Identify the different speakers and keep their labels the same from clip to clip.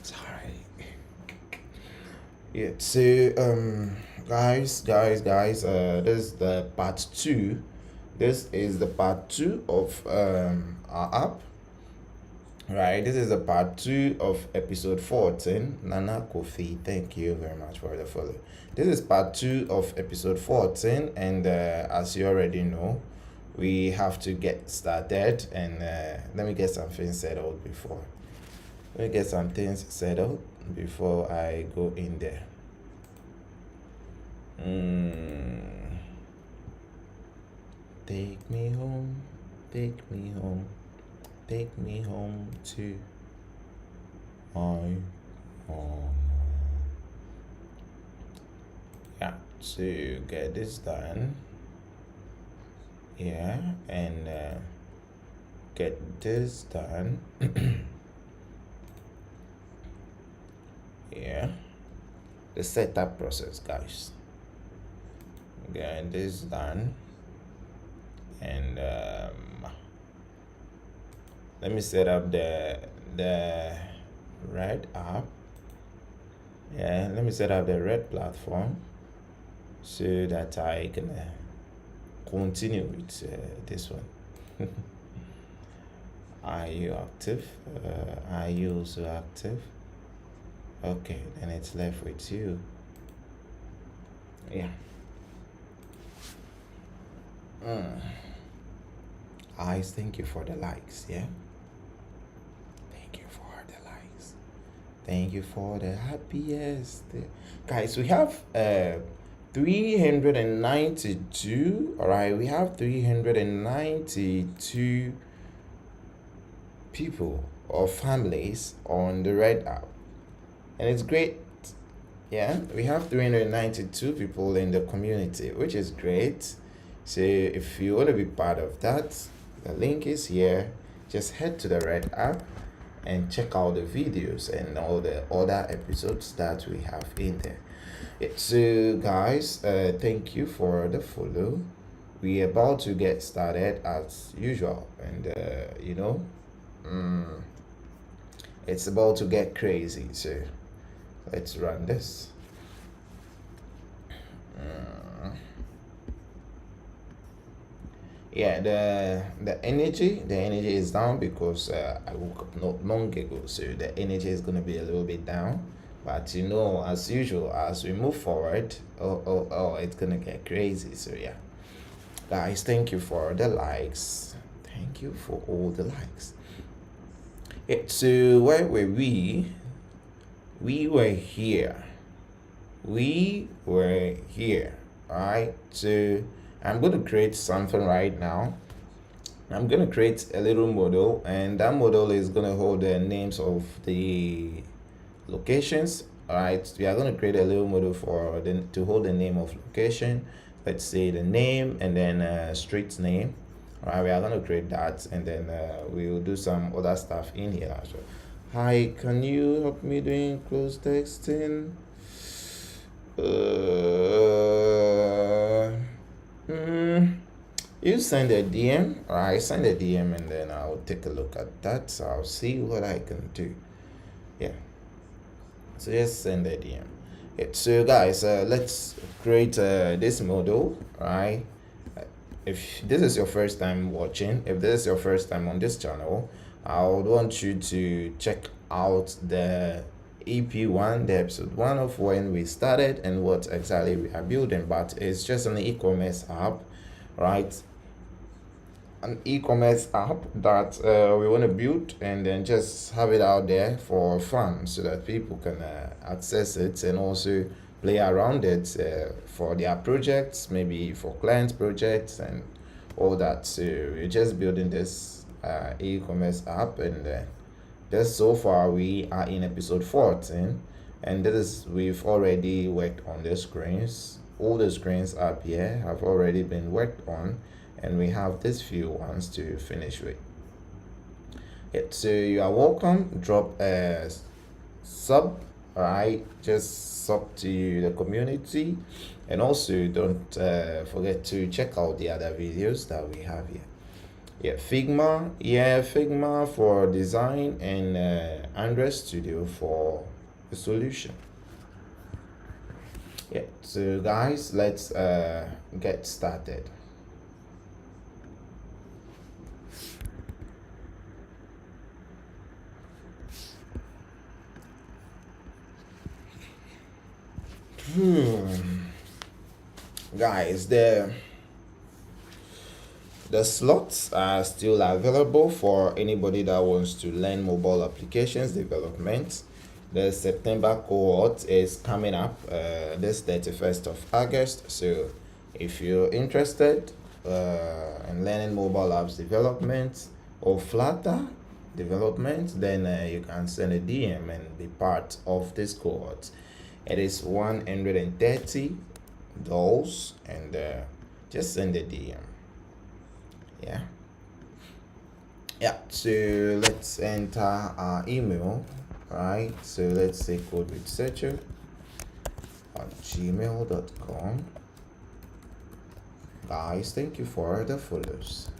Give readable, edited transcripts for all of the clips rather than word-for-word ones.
Speaker 1: Sorry. Yeah, so guys, this is the part 2. This is the part 2 of our app. Right, this is the part 2 of episode 14. Nana Kofi, thank you very much for the follow. This is part 2 of episode 14, and as you already know, we have to get started. And let me get some things settled before. Let me get some things settled before I go in there. Take me home, take me home. Take me home to my home. Yeah, to get this done. Yeah, and get this done. Yeah, the setup process, guys. Get this done, and let me set up the red app. Yeah, let me set up the red platform so that I can continue with this one. Are you active? Are you also active? Okay, then it's left with you. Yeah. Guys, thank you for the likes. Yeah. Thank you for the happiest. Guys, we have 392. All right, we have 392 people or families on the Red app, and it's great. Yeah, we have 392 people in the community, which is great. So if you want to be part of that, the link is here. Just head to the Red app and check out the videos and all the other episodes that we have in there. So guys, thank you for the follow. We're about to get started as usual, and it's about to get crazy, so let's run this. Yeah, the energy is down because I woke up not long ago, so the energy is gonna be a little bit down. But as usual, as we move forward, it's gonna get crazy. So yeah, guys, thank you for the likes. Thank you for all the likes. Yeah, so where were we? We were here. All right. So I'm going to create something right now. I'm going to create a little model, and that model is going to hold the names of the locations. All right, we are going to create a little model to hold the name of location. Let's say the name and then street name. All right, we are going to create that, and then we will do some other stuff in here as well. Hi, can you help me doing close texting? You send a DM, or I send a DM, and then I'll take a look at that. So I'll see what I can do. Yeah. So just send a DM. Yeah. So guys, let's create this model. Right. If this is your first time watching, if this is your first time on this channel, I would want you to check out the EP1, the episode 1 of when we started and what exactly we are building. But it's just an e-commerce app, right? An e-commerce app that we want to build and then just have it out there for fun so that people can access it and also play around it for their projects, maybe for client projects and all that. So we're just building this e-commerce app, and just so far we are in episode 14, and we've already worked on the screens. All the screens up here have already been worked on, and we have these few ones to finish with. Yeah, so you are welcome. Drop a sub. All right, just sub to the community, and also don't forget to check out the other videos that we have here. Yeah, Figma. Yeah, Figma for design, and Android Studio for the solution. Yeah, so guys, let's get started. Guys, the slots are still available for anybody that wants to learn mobile applications development. The September cohort is coming up this 31st of August. So if you're interested in learning mobile apps development or Flutter development, then you can send a DM and be part of this cohort. It is $130, and just send a DM. Yeah, so let's enter our email. Right, so let's say codewithsearcher@gmail.com. Guys, thank you for the follows.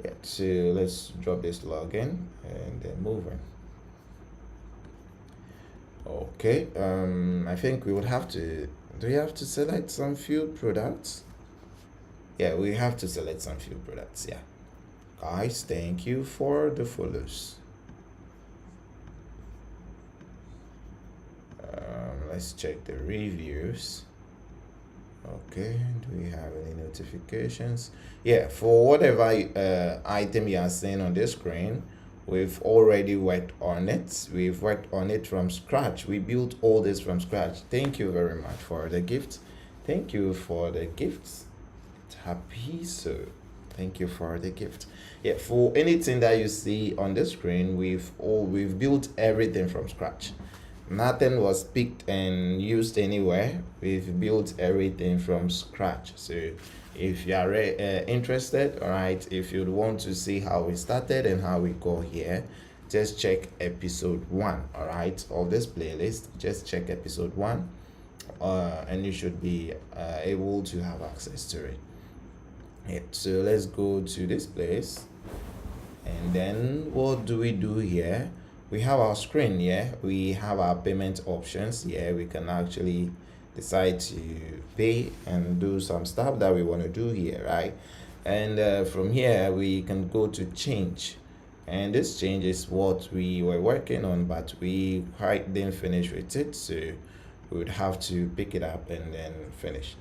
Speaker 1: Yeah, so let's drop this login and then move on. Okay, I think we would have to, do we have to select some field products? Yeah, we have to select some field products. Yeah, guys, thank you for the follows. Let's check the reviews. Okay, do we have any notifications? Yeah, for whatever item you are seeing on this screen, we've already worked on it. We've worked on it from scratch. We built all this from scratch. Thank you very much for the gift. Thank you for the gifts. Happy, so thank you for the gift. Yeah, for anything that you see on the screen, we've built everything from scratch. Nothing was picked and used anywhere. We've built everything from scratch. So if you are interested, all right, if you want to see how we started and how we go here, just check episode 1, all right, of this playlist. Just check episode 1, and you should be able to have access to it. Yeah, so let's go to this place, and then what do we do here? We have our screen here. We have our payment options here. We can actually decide to pay and do some stuff that we want to do here, right? And from here we can go to change, and this change is what we were working on, but we quite didn't finish with it, so we would have to pick it up and then finish.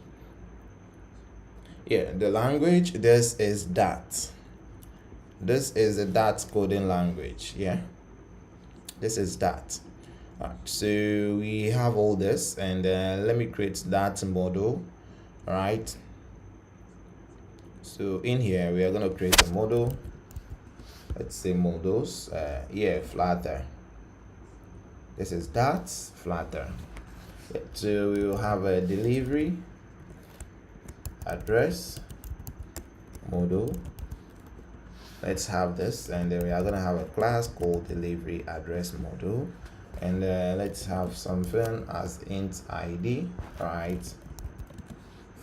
Speaker 1: Yeah, the language, this is Dart. This is the Dart coding language. Yeah, this is Dart. So we have all this, and let me create that model. All right, so in here we are going to create a model. Let's say models. Yeah, Flutter. This is Dart Flutter. Yeah, so we will have a delivery address model. Let's have this, and then we are going to have a class called DeliveryAddressModel, and let's have something as int id, right?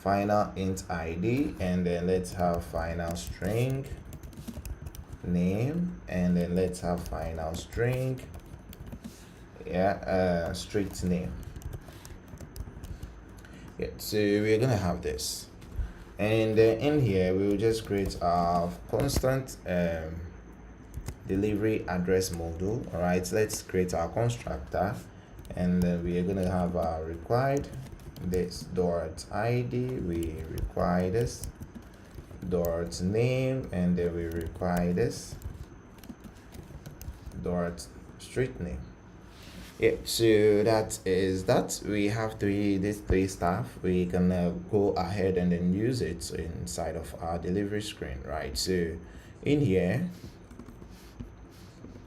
Speaker 1: Final int id, and then let's have final string name, and then let's have final string, yeah, street name. Yeah, so we're gonna have this. And in here we will just create our constant delivery address model. All right, let's create our constructor, and then we are going to have our required this dot id, we require this dot name, and then we require this dot street name. Yeah, so that is that. We have these three stuff. We can go ahead and then use it inside of our delivery screen, right? So in here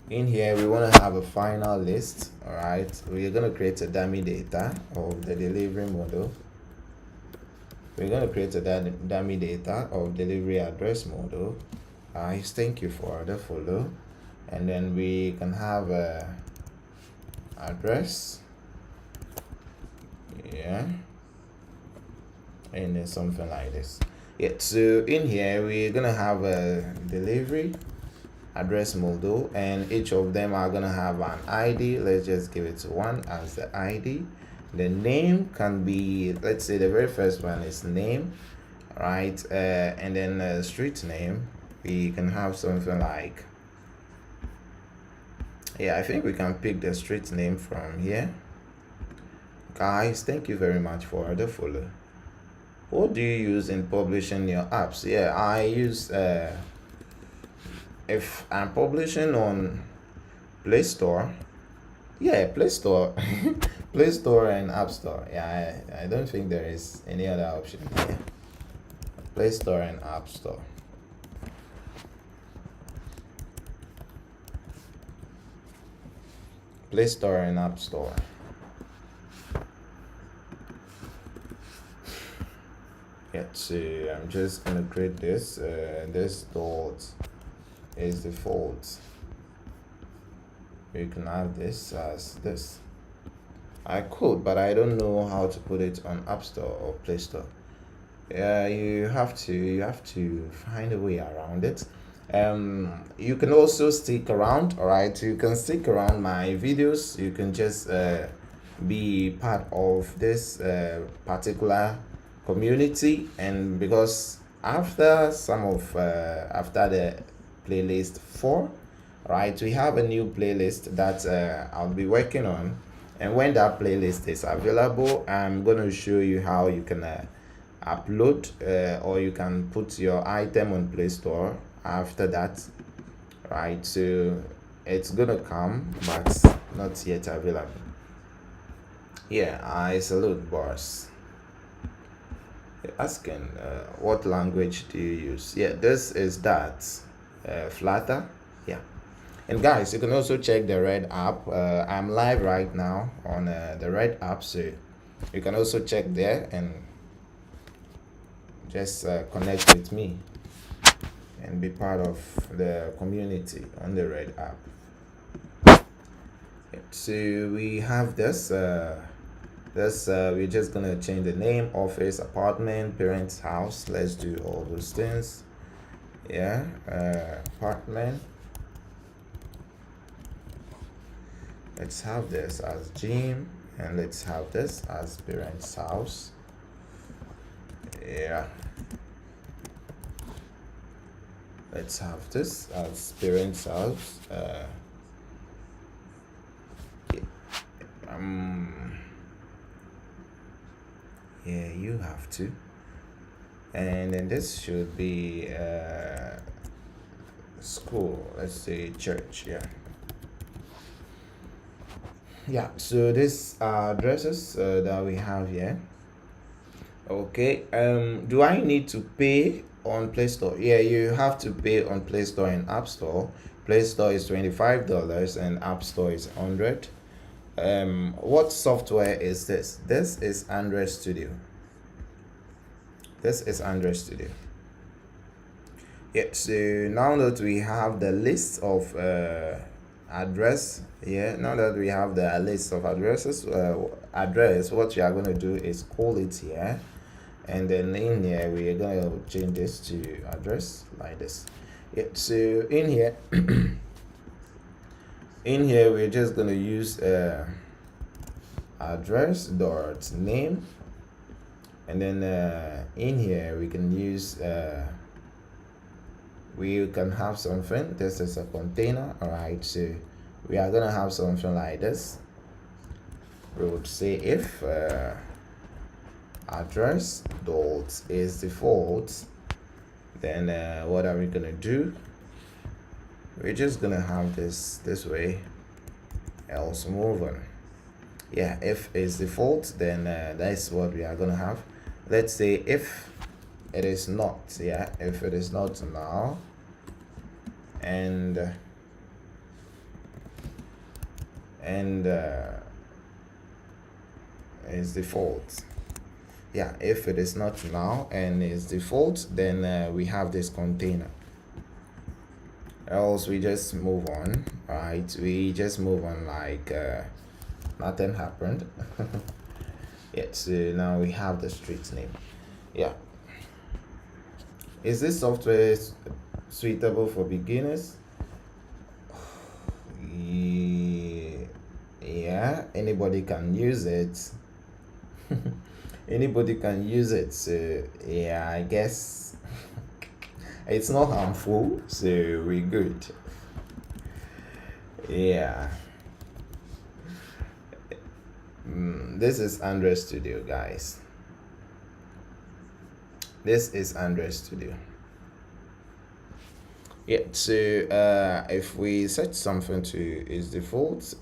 Speaker 1: we want to have a final list. All right, we're going to create a dummy data of the delivery model. We're going to create a dummy data of delivery address model. Guys, thank you for the follow. And then we can have a address, yeah, and then something like this. Yeah, so in here we're gonna have a delivery address model, and each of them are gonna have an ID. Let's just give it one as the ID. The name can be, let's say the very first one is name, right? And then street name, we can have something like, yeah, I think we can pick the street name from here. Guys, thank you very much for the follow. What do you use in publishing your apps? Yeah, I use if I'm publishing on Play Store, yeah, Play Store, Play Store and App Store. Yeah, I don't think there is any other option here. Play Store and App Store. Play Store and App Store. Yeah, so I'm just gonna create this. This dot is default. You can have this as this. I could, but I don't know how to put it on App Store or Play Store. Yeah, you have to find a way around it. You can also stick around. All right, you can stick around my videos. You can just be part of this particular community, and because after after the playlist 4, right, we have a new playlist that I'll be working on, and when that playlist is available, I'm going to show you how you can upload or you can put your item on Play Store after that, right? So it's gonna come, but not yet available. Yeah, I salute boss. Asking what language do you use? Yeah, this is that Flutter. Yeah, and guys, you can also check the Red app. I'm live right now on the Red app, so you can also check there and just connect with me and be part of the community on the Red app. So we have this. We're just gonna change the name, office, apartment, parents' house. Let's do all those things. Yeah, apartment. Let's have this as gym, and let's have this as parents' house. Yeah. Let's have this as parents' house. Yeah, you have to. And then this should be school. Let's say church. Yeah. Yeah. So this addresses that we have here. Okay. Do I need to pay on Play Store? Yeah, you have to pay on Play Store and App Store. Play Store is $25 and App Store is $100. What software is this? This is Android Studio. This is Android Studio. Yeah, so now that we have the list of address, yeah, now that we have the list of addresses, what we are going to do is call it here, and then in here we are going to change this to address like this. Yeah, so in here in here we're just going to use address dot name, and then in here we can use we can have something. This is a container. All right, so we are gonna have something like this. We would say if address dot is default, then what are we gonna do? We're just gonna have this way, else move on. Yeah, if is default, then that's what we are gonna have. Let's say if it is not, yeah, if it is not now, and is default. Yeah, if it is not now and is default, then we have this container. Else we just move on, right? We just move on like nothing happened. Yeah, so now we have the street name. Yeah, Is this software suitable for beginners? Yeah, anybody can use it. Anybody can use it, so yeah, I guess it's not harmful, so we're good. Yeah. This is Android Studio, guys. This is Android Studio. Yeah, so if we set something to its default,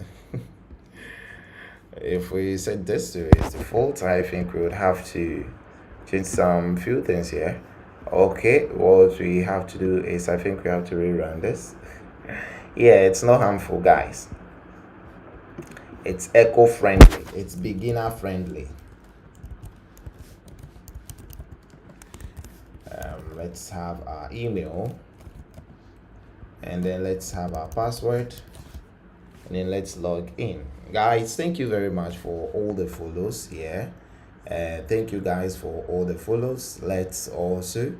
Speaker 1: if we set this to its default, I think we would have to change some few things here. Okay, what we have to do is, I think we have to rerun this. Yeah, it's not harmful, guys. It's eco-friendly, it's beginner friendly. Let's have our email, and then let's have our password, and then let's log in. Guys, thank you very much for all the follows here. Thank you guys for all the follows. Let's also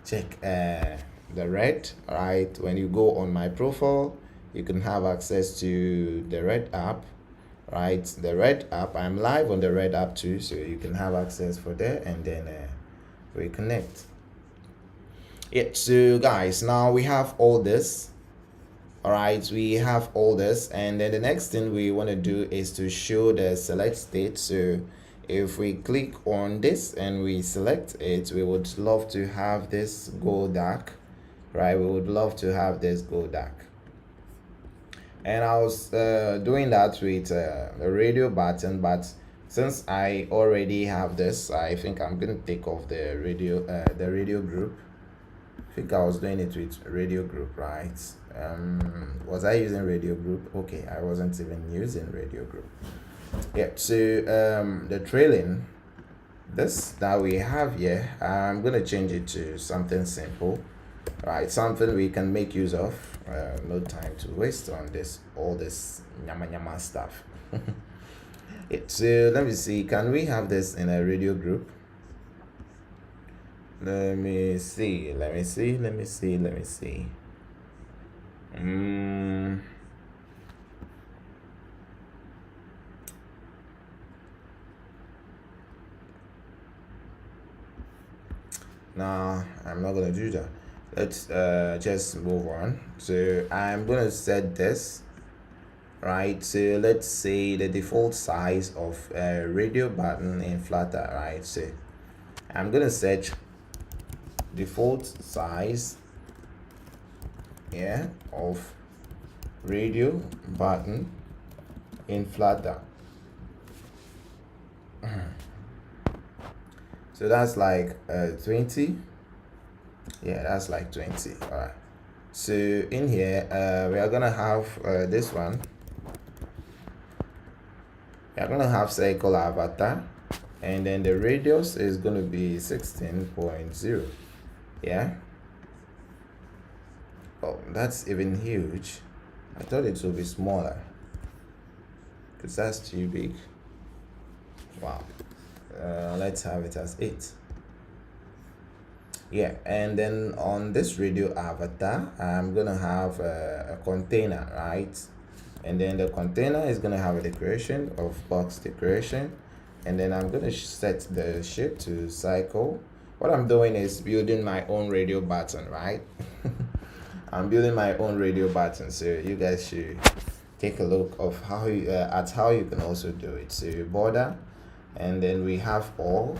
Speaker 1: check the red. Right, when you go on my profile, you can have access to the red app. Right, the red app, I'm live on the red app too, so you can have access for there, and then reconnect. Yeah, so guys, now we have all this. All right, we have all this, and then the next thing we want to do is to show the select state. So if we click on this and we select it, we would love to have this go dark. Right, we would love to have this go dark. And I was doing that with a radio button, but since I already have this, I think I'm gonna take off the radio group. I think I was doing it with radio group, right? Was I using radio group? Okay, I wasn't even using radio group. Yeah, so the trailing, this that we have here, I'm gonna change it to something simple, right? Something we can make use of. No time to waste on this, all this nyama stuff. Yeah, so let me see, can we have this in a radio group? Let me see. No, I'm not gonna do that. Let's just move on. So I'm gonna set this, right? So let's say the default size of a radio button in Flutter, right? So I'm gonna search default size, yeah, of radio button in Flutter. So that's like 20. Yeah, that's like 20. All right, so in here we are gonna have this one. We are gonna have CircleAvatar, and then the radius is gonna be 16.0. yeah. Oh, that's even huge. I thought it would be smaller, because that's too big. Wow. Let's have it as 8. Yeah, and then on this radio avatar, I'm gonna have a container, right? And then the container is gonna have a decoration of box decoration, and then I'm gonna set the shape to cycle. What I'm doing is building my own radio button, right? I'm building my own radio button, so you guys should take a look of how you at how you can also do it. So border, and then we have all,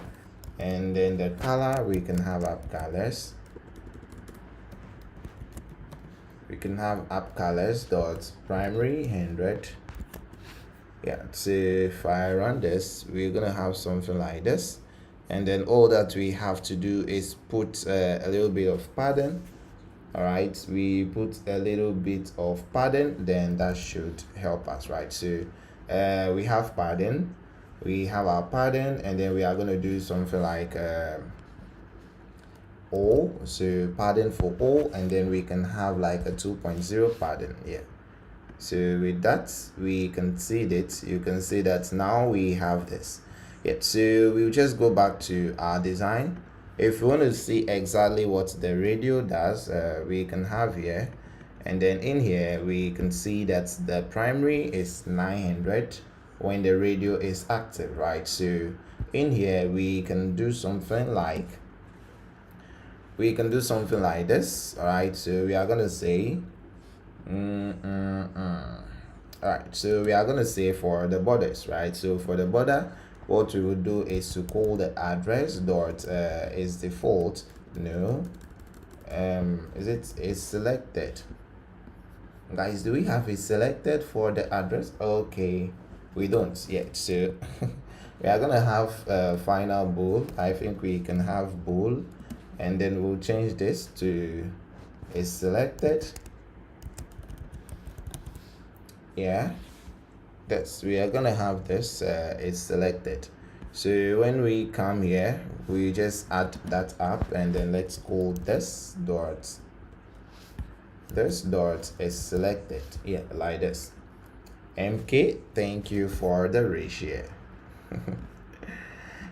Speaker 1: and then the color, we can have app colors. We can have app colors dot primary 100. Yeah, so if I run this, we're gonna have something like this, and then all that we have to do is put a little bit of padding. All right, we put a little bit of padding, then that should help us, right? So we have padding, we have our padding, and then we are going to do something like all, so padding for all, and then we can have like a 2.0 padding. Yeah, so with that we can see that, you can see that now we have this. Yeah, so we'll just go back to our design, if you want to see exactly what the radio does, we can have here, and then in here we can see that the primary is 900 when the radio is active, right? So in here we can do something like this. All right, so we are going to say all right, so we are going to say for the borders, right? So for the border, what we would do is to call the address dot is default. No, is selected. Guys, do we have it selected for the address? Okay, we don't yet. So we are gonna have final bool. I think we can have bool, and then we'll change this to is selected. Yeah, we are gonna have this is selected. So when we come here, we just add that up, and then let's call this dot is selected. Yeah, like this. MK, thank you for the ratio.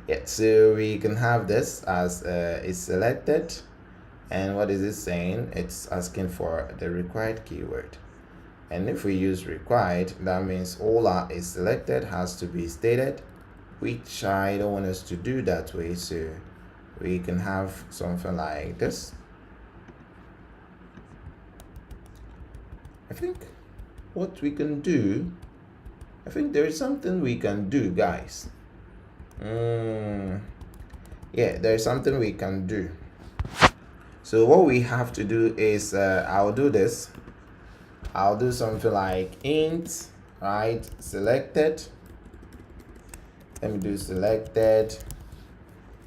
Speaker 1: Yeah, so we can have this as is selected, and what is it saying? It's asking for the required keyword. And if we use required, that means all our is selected has to be stated, which I don't want us to do that way. So we can have something like this. I think what we can do, I think there is something we can do, guys. Yeah, there's something we can do. So what we have to do is I'll do this. I'll do something like int, right, selected. Let me do selected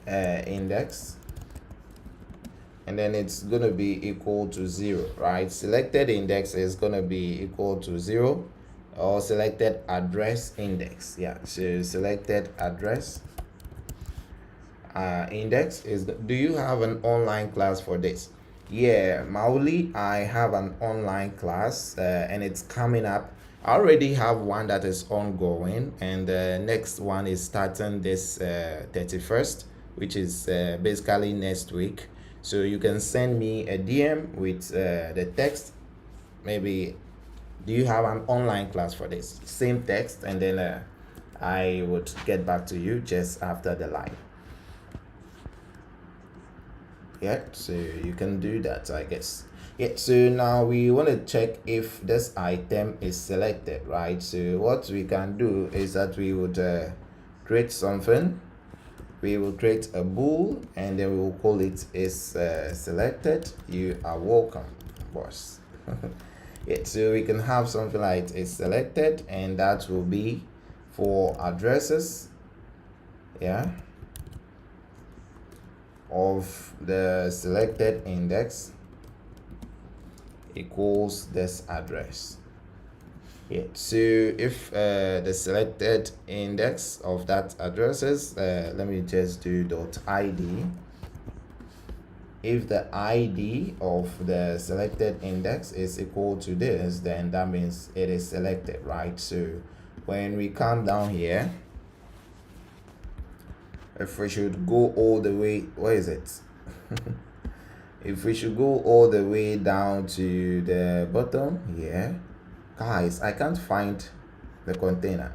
Speaker 1: index, and then it's going to be equal to 0, right? Selected index is going to be equal to 0, or selected address index. Yeah, so selected address index is. Do you have an online class for this? Yeah, Mauli, I have an online class and it's coming up. I already have one that is ongoing, and the next one is starting this 31st, which is basically next week. So you can send me a DM with the text. Maybe, do you have an online class for this? Same text, and then I would get back to you just after the live. Yeah, so you can do that, I guess. Yeah, so now we want to check if this item is selected, right? So what we can do is that we would create something. We will create a bool, and then we will call it is selected. You are welcome, boss. Yeah, so we can have something like is selected, and that will be for addresses. Yeah, of the selected index equals this address. Yeah, so if the selected index of that addresses, let me just do .id. If the ID of the selected index is equal to this, then that means it is selected, right? So when we come down here, if we should go all the way, where is it? If we should go all the way down to the bottom here, guys, I can't find the container.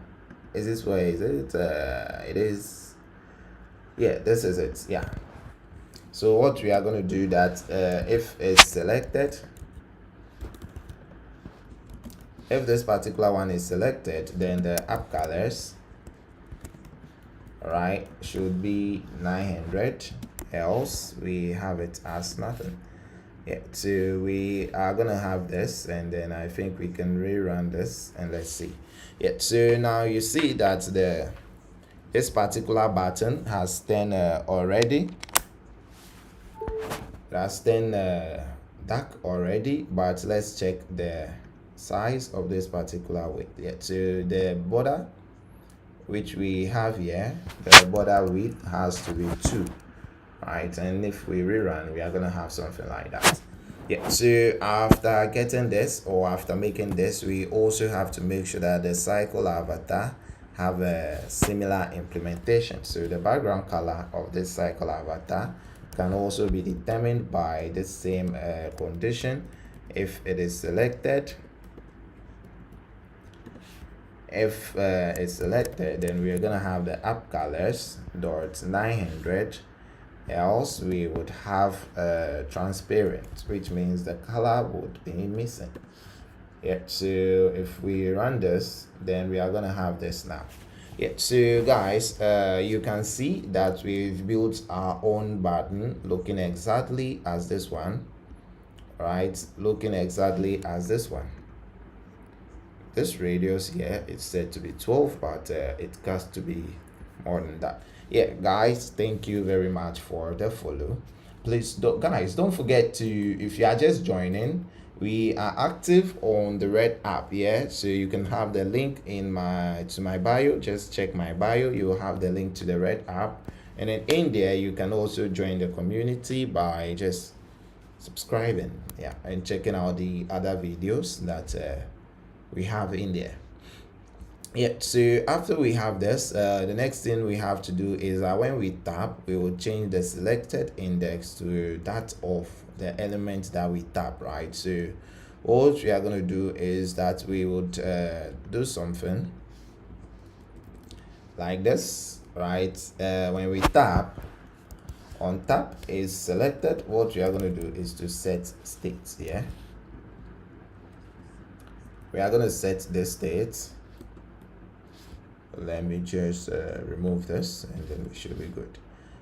Speaker 1: Is this where is it? It is, yeah, this is it. Yeah, so what we are going to do that if it's selected, if this particular one is selected, then the app colors, right, should be 900, else we have it as nothing. Yeah, so we are gonna have this, and then I think we can rerun this, and let's see. Yeah, so now you see that this particular button has 10 already. That's 10 dark already, but let's check the size of this particular width. Yeah, so the border which we have here, the border width has to be 2, right? And if we rerun, we are gonna have something like that. Yeah, so after getting this, or after making this, we also have to make sure that the CircleAvatar have a similar implementation. So the background color of this CircleAvatar can also be determined by the same condition. If it is selected, if it's selected, then we're gonna have the app colors dot 900, else we would have transparent, which means the color would be missing. Yeah, so if we run this, then we are gonna have this now. Yeah, so guys, you can see that we've built our own button looking exactly as this one, right? Looking exactly as this one. This radius here is said to be 12, but it has to be more than that. Yeah, guys, thank you very much for the follow. Please, don't forget to, if you are just joining, we are active on the Red app. Yeah, so you can have the link in my bio. Just check my bio, you will have the link to the Red app, and then in there you can also join the community by just subscribing, yeah, and checking out the other videos that we have in there. Yeah, so after we have this, the next thing we have to do is when we tap, we will change the selected index to that of the element that we tap, right? So what we are going to do is that we would do something like this, right? When we tap, on tap is selected, what we are going to do is to set state here. We are going to set the state. Let me just remove this, and then we should be good.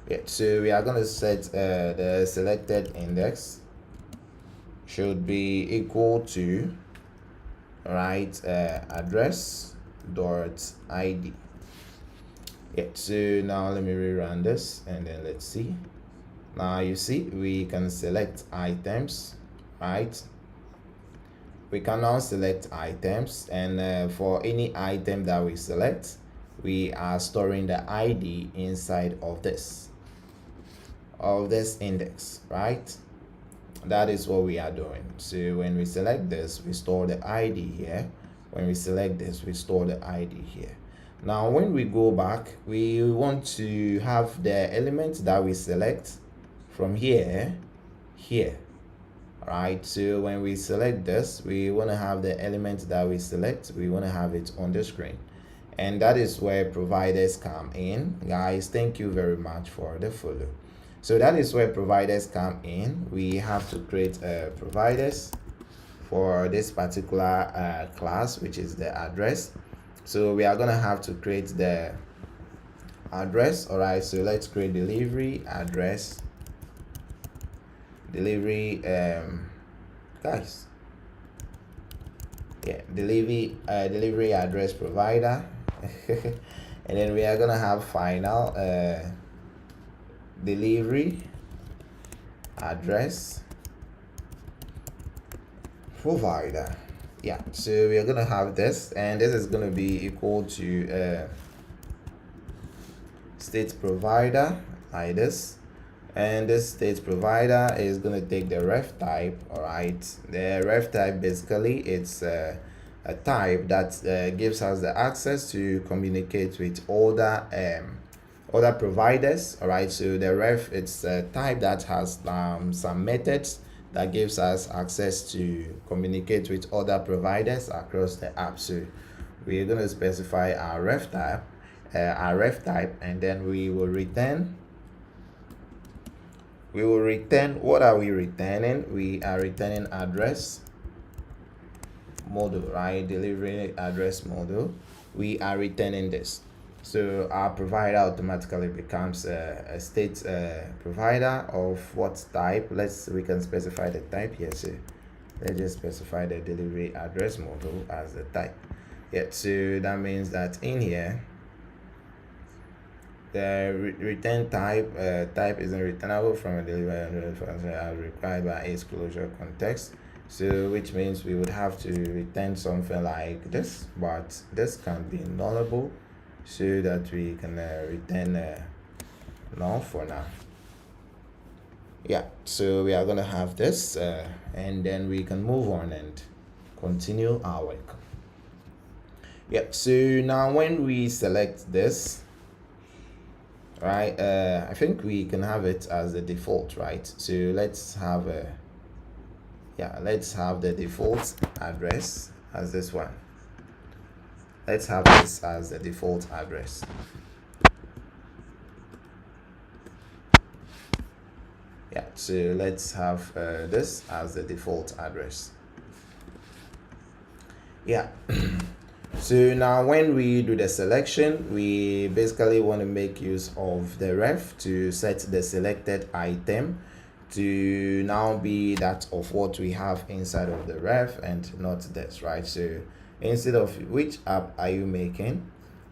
Speaker 1: Yeah, so we are going to set the selected index should be equal to, right, address dot id. Yeah, so now let me rerun this, and then let's see. Now you see we can select items, right? We can now select items, and for any item that we select, we are storing the ID inside of this index, right? That is what we are doing. So when we select this, we store the ID here. When we select this, we store the ID here. Now when we go back, we want to have the element that we select from here, right? So when we select this, we want to have the element that we select, we want to have it on the screen, and that is where providers come in. Guys, thank you very much for the follow. So that is where providers come in. We have to create providers for this particular class, which is the address. So we are gonna have to create the address. All right, so let's create delivery address, delivery guys, yeah, delivery address provider. And then we are gonna have final delivery address provider. Yeah, so we are gonna have this, and this is gonna be equal to StateProvider, like this. And this StateProvider is gonna take the ref type. All right, the ref type, basically it's a type that gives us the access to communicate with other providers. All right, so the ref, it's a type that has some methods that gives us access to communicate with other providers across the app. So we're going to specify our ref type, and then we will return. What are we returning? We are returning address model, right? Delivery address model. We are returning this. So our provider automatically becomes a state provider of what type. We can specify the type here. So let's just specify the delivery address model as the type. Yeah, so that means that in here, the return type isn't returnable from a delivery address as required by its closure context. So which means we would have to return something like this, but this can be nullable, so that we can return null for now. Yeah, so we are gonna have this, and then we can move on and continue our work. Yeah, so now when we select this, right? I think we can have it as the default, right? So let's have a, yeah, let's have the default address as this one. Let's have this as the default address. Yeah, so let's have this as the default address. Yeah. So now when we do the selection, we basically want to make use of the ref to set the selected item to now be that of what we have inside of the ref and not this, right? So instead of which app are you making,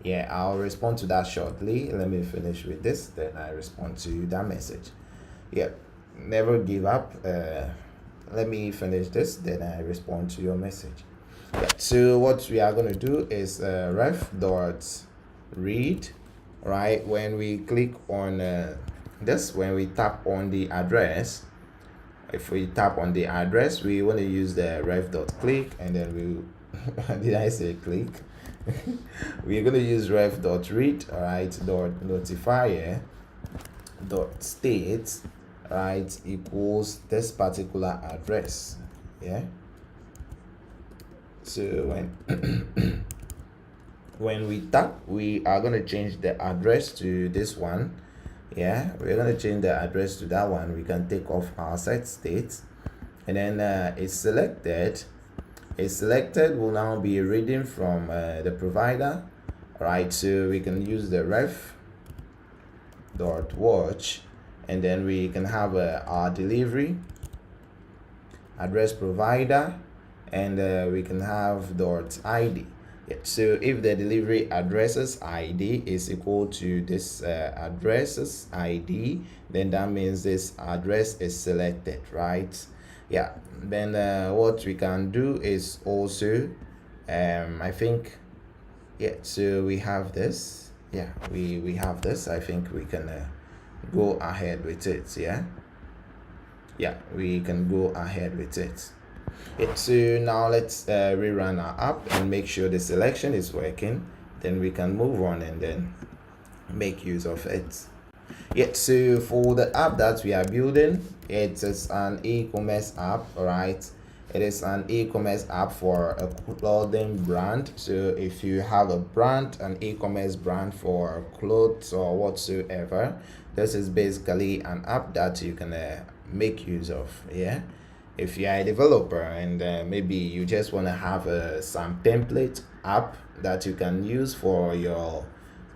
Speaker 1: yeah, I'll respond to that shortly. Let me finish with this, then I respond to that message. Yeah, never give up. Let me finish this, then I respond to your message. Yeah, so what we are going to do is ref.read, right? When we click on this, when we tap on the address, if we tap on the address, we want to use the ref.click, and then we did I say click? We're going to use ref.read, all right, .notifier .state, right, equals this particular address. Yeah, so when we tap, we are going to change the address to this one. Yeah, we're going to change the address to that one. We can take off our set state, and then it's selected will now be reading from the provider. All right, so we can use the ref.watch, and then we can have our delivery address provider, and we can have .id. Yeah, so if the delivery addresses ID is equal to this addresses ID, then that means this address is selected, right? Yeah, then what we can do is also I think, yeah, so we have this. Yeah, we have this. I think we can go ahead with it. Yeah, we can go ahead with it. Yeah, so now let's rerun our app and make sure the selection is working. Then we can move on and then make use of it. Yeah, so for the app that we are building, it is an e-commerce app, right? It is an e-commerce app for a clothing brand. So if you have a brand, an e-commerce brand for clothes or whatsoever, this is basically an app that you can make use of. Yeah, if you are a developer and maybe you just want to have some template app that you can use for your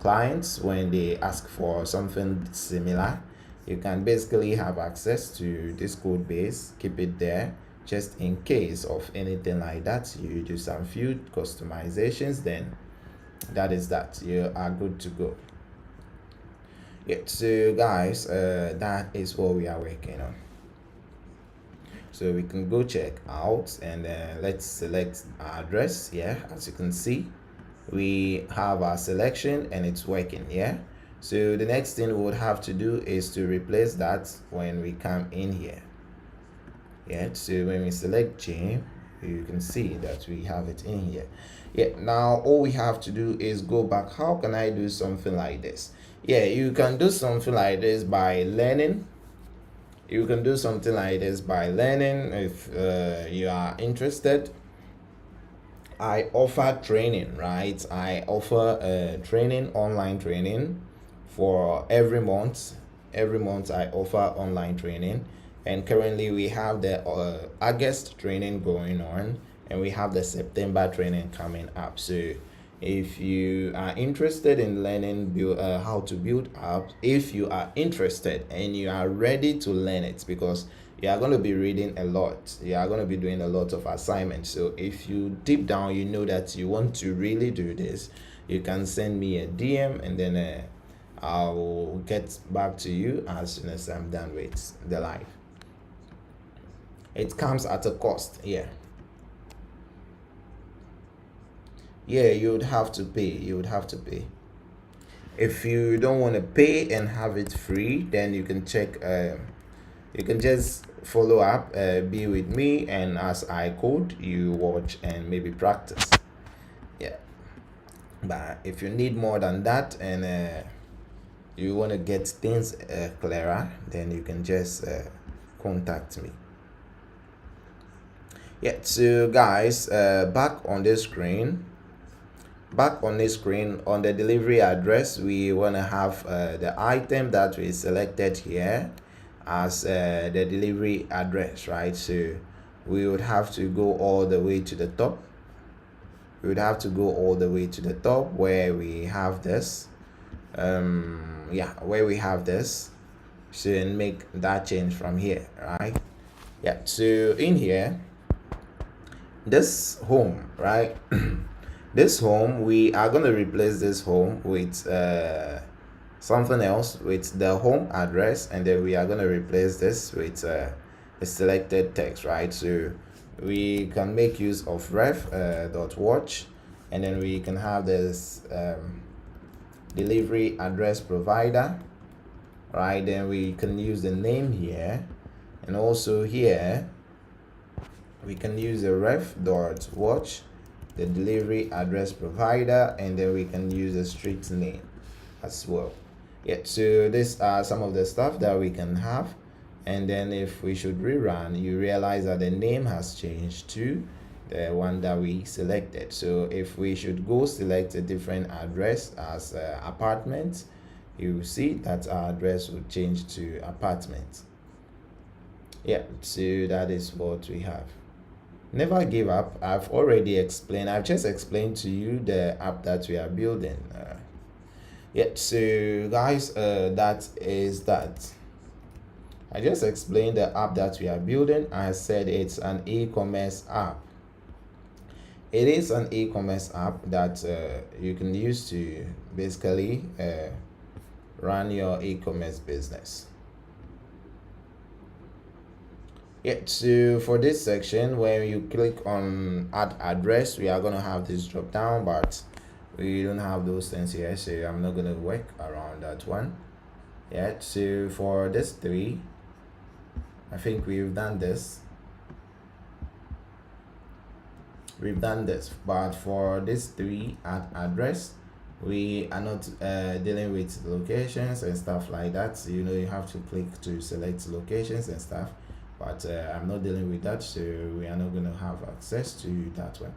Speaker 1: clients when they ask for something similar, you can basically have access to this code base, keep it there just in case of anything like that. You do some few customizations, then that is that, you are good to go. Yeah, so guys, that is what we are working on. So we can go check out, and let's select our address. Yeah, as you can see, we have our selection and it's working. Yeah, so the next thing we would have to do is to replace that when we come in here. Yeah, so when we select Gym, you can see that we have it in here. Yeah, now all we have to do is go back. How can I do something like this? Yeah, you can do something like this by learning. You can do something like this by learning if you are interested. I offer training, right? I offer training, online training for every month. Every month I offer online training, and currently we have the August training going on, and we have the September training coming up. So if you are interested in learning how to build apps, if you are interested and you are ready to learn it, because you are going to be reading a lot, you are going to be doing a lot of assignments. So if you deep down you know that you want to really do this, you can send me a DM, and then I'll get back to you as soon as I'm done with the live. It comes at a cost. Yeah, you would have to pay. If you don't want to pay and have it free, then you can check you can just follow up, be with me, and as I code, you watch and maybe practice. Yeah, but if you need more than that, and you want to get things clearer, then you can just contact me. Yeah, so guys, back on this screen on the delivery address, we want to have the item that we selected here as the delivery address, right? So we would have to go all the way to the top. We would have to go all the way to the top where we have this, where we have this, so and make that change from here, right? Yeah, so in here, this home, right? This home, we are going to replace this home with something else, with the home address, and then we are going to replace this with a selected text, right? So we can make use of ref.watch, and then we can have this delivery address provider, right? Then we can use the name here, and also here we can use the ref.watch, the delivery address provider, and then we can use the street name as well. Yeah, so these are some of the stuff that we can have. And then if we should rerun, you realize that the name has changed to the one that we selected. So if we should go select a different address as apartment, you will see that our address will change to apartment. Yeah, so that is what we have. Never give up. I've already explained. I've just explained to you the app that we are building. Yeah, so guys, that is that. I just explained the app that we are building. I said it's an e-commerce app. It is an e-commerce app that you can use to basically run your e-commerce business. Yeah, so for this section, when you click on add address, we are going to have this drop down, but we don't have those things here, so I'm not going to work around that one. Yeah, so for this three, I think we've done this. But for this three add address, we are not dealing with locations and stuff like that. So, you have to click to select locations and stuff. But I'm not dealing with that, so we are not going to have access to that one.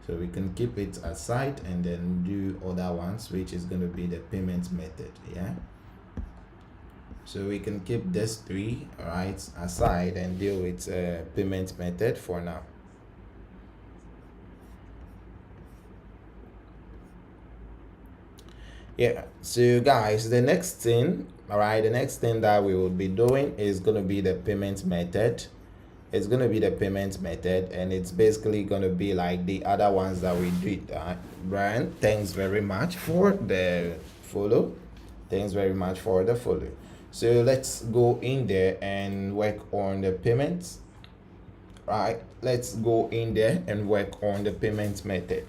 Speaker 1: So we can keep it aside and then do other ones, which is going to be the payment method. Yeah, so we can keep this three right aside and deal with payment method for now. Yeah, so guys, the next thing that we will be doing is going to be the payment method. It's going to be the payment method, and it's basically going to be like the other ones that we did. Brian, thanks very much for the follow. So let's go in there and work on the payments. Right, let's go in there and work on the payment method.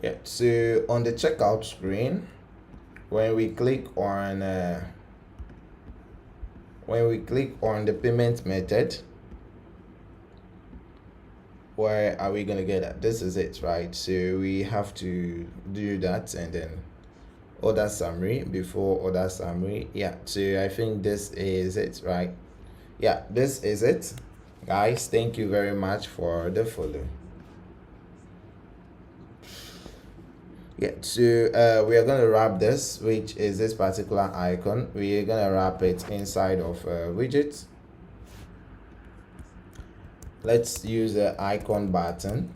Speaker 1: Yeah, so on the checkout screen, when we click on the payment method, where are we gonna get at? This is it, right? So we have to do that, and then order summary before order summary. Yeah, so I think this is it, right? Yeah, this is it, guys. Thank you very much for the follow. Yeah, so we are going to wrap this, which is this particular icon. We are going to wrap it inside of widgets. Let's use the icon button.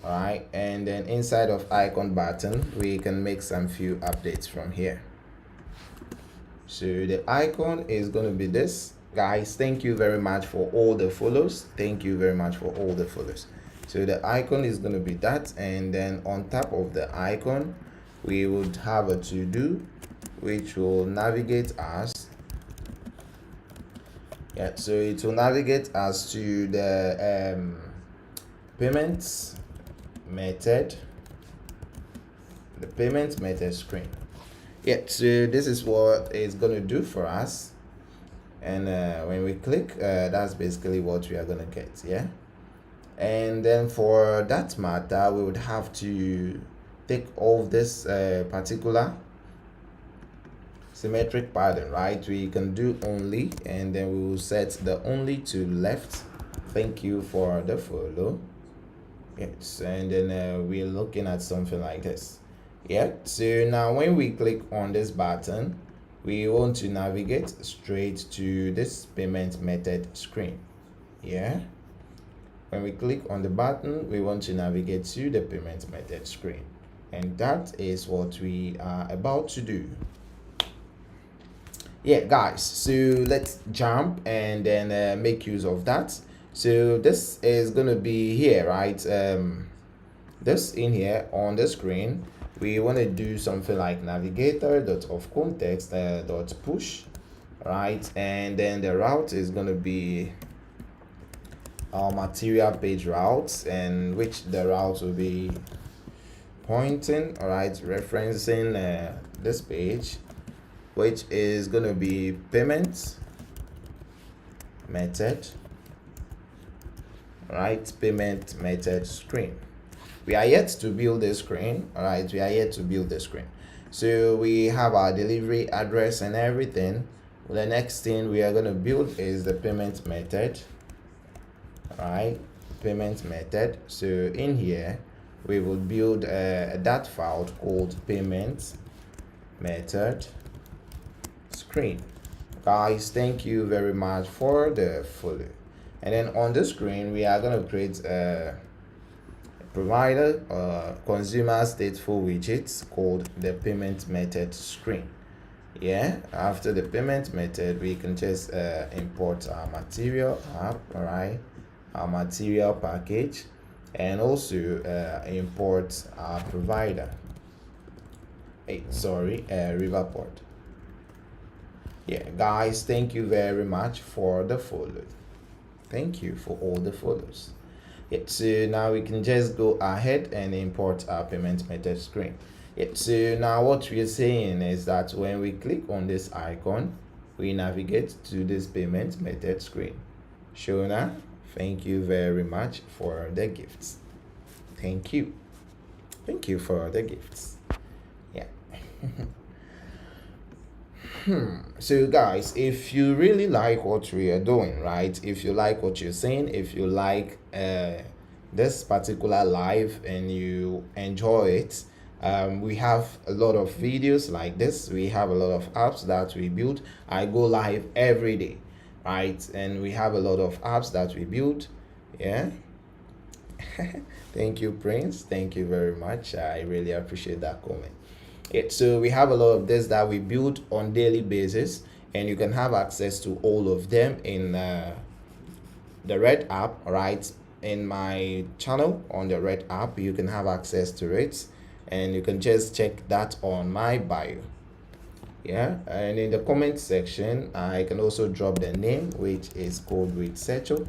Speaker 1: All right, and then inside of icon button, we can make some few updates from here. So the icon is going to be this. Guys, thank you very much for all the follows. So the icon is going to be that, and then on top of the icon, we would have a to-do, which will navigate us. Yeah, so it will navigate us to the payment method screen. Yeah, so this is what it's going to do for us, and when we click, that's basically what we are going to get. Yeah. And then for that matter, we would have to take off this particular symmetric pattern, right? We can do only, and then we will set the only to left. Thank you for the follow. Yes, and then we're looking at something like this. Yeah, so now when we click on this button, we want to navigate straight to this payment method screen. Yeah, when we click on the button, we want to navigate to the payment method screen, and that is what we are about to do. Yeah, guys, so let's jump and then make use of that. So this is gonna be here, right? This in here on the screen, we want to do something like navigator.ofContext.push, right? And then the route is going to be our material page routes, and which the route will be pointing, all right, referencing this page, which is going to be payment method, right? Payment method screen. We are yet to build the screen, all right? We are yet to build the screen. So we have our delivery address and everything. The next thing we are going to build is the payment method, all right? Payment method. So in here, we will build that file called payment method screen. Guys, thank you very much for the follow. And then on the screen, we are going to create a provider consumer stateful widgets called the payment method screen. Yeah, after the payment method, we can just import our material app, all right, our material package, and also import our provider. Riverpod. Yeah, guys, thank you very much for the follow. Thank you for all the follows. So now we can just go ahead and import our payment method screen. So now what we are saying is that when we click on this icon, we navigate to this payment method screen. Shona, thank you very much for the gifts. Thank you. Thank you for the gifts. Yeah. So guys, if you really like what we are doing, right, if you like what you're saying, if you like this particular live and you enjoy it, we have a lot of videos like this. We have a lot of apps that we build. I go live every day, right? And we have a lot of apps that we build. Yeah. Thank you, Prince. Thank you very much. I really appreciate that comment. So we have a lot of this that we build on daily basis, and you can have access to all of them in the Red app, right? In my channel on the Red app, you can have access to it, and you can just check that on my bio. Yeah, and in the comment section, I can also drop the name, which is called Researcher.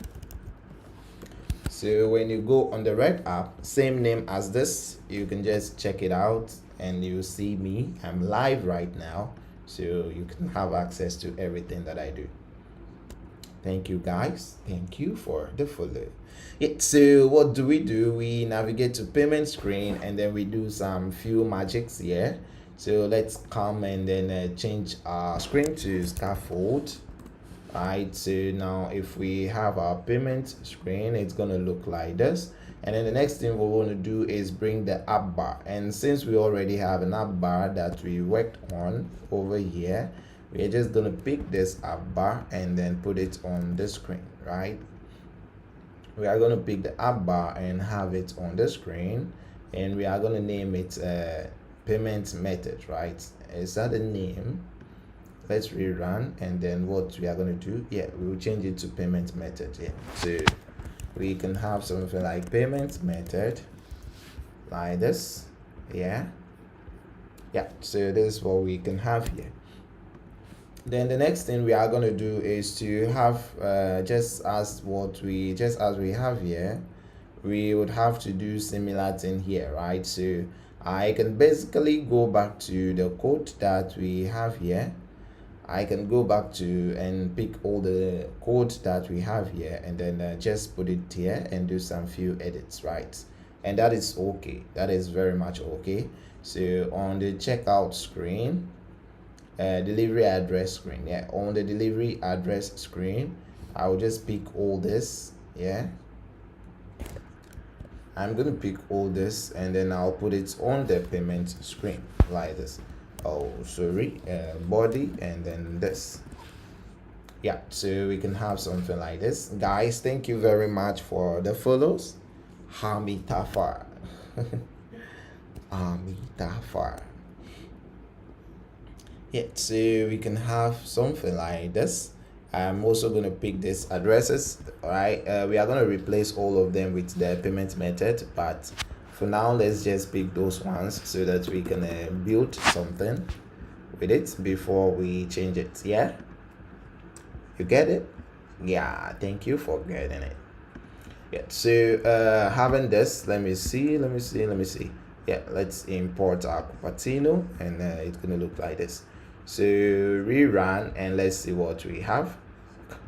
Speaker 1: So when you go on the Red app, same name as this, you can just check it out and you see me. I'm live right now, so you can have access to everything that I do. Thank you, guys. Thank you for the follow. So what do? We navigate to payment screen, and then we do some few magics here. So let's come and then change our screen to scaffold. Right, so now if we have our payment screen, it's gonna look like this. And then the next thing we want to do is bring the app bar. And since we already have an app bar that we worked on over here, we're just going to pick this app bar and then put it on the screen, right? We are going to pick the app bar and have it on the screen. And we are going to name it payment method, right? Is that the name? Let's rerun. And then what we are going to do, yeah, we will change it to payment method. Yeah, so we can have something like payment method like this. Yeah, so this is what we can have here. Then the next thing we are going to do is to have just as we have here, we would have to do similar thing here, right? So I can basically go back to the code that we have here, I can go back to and pick all the code that we have here and then just put it here and do some few edits, right? And that is okay. That is very much okay. So on the checkout screen, delivery address screen, yeah, on the delivery address screen, I'll just pick all this. Yeah, I'm gonna pick all this and then I'll put it on the payment screen like this. Oh, sorry, body and then this. Yeah, so we can have something like this. Guys, thank you very much for the follows. Hamitafar. Hamitafar. Yeah, so we can have something like this. I'm also going to pick these addresses. All right, we are going to replace all of them with the payment method, but for now let's just pick those ones so that we can build something with it before we change it. Yeah, you get it? Yeah, thank you for getting it. Yeah, so having this, let me see. Yeah, let's import our Cupertino and it's going to look like this. So rerun and let's see what we have.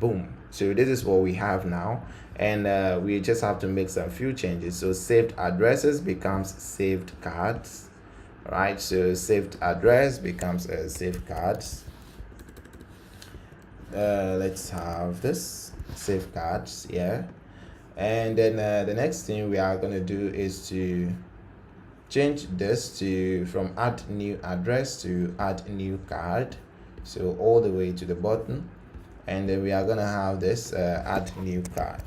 Speaker 1: Boom. So this is what we have now, and we just have to make some few changes. So saved addresses becomes saved cards. All right, so saved address becomes saved cards. Let's have this save cards. Yeah, and then the next thing we are going to do is to change this to from add new address to add new card, so all the way to the bottom, and then we are gonna have this add new card.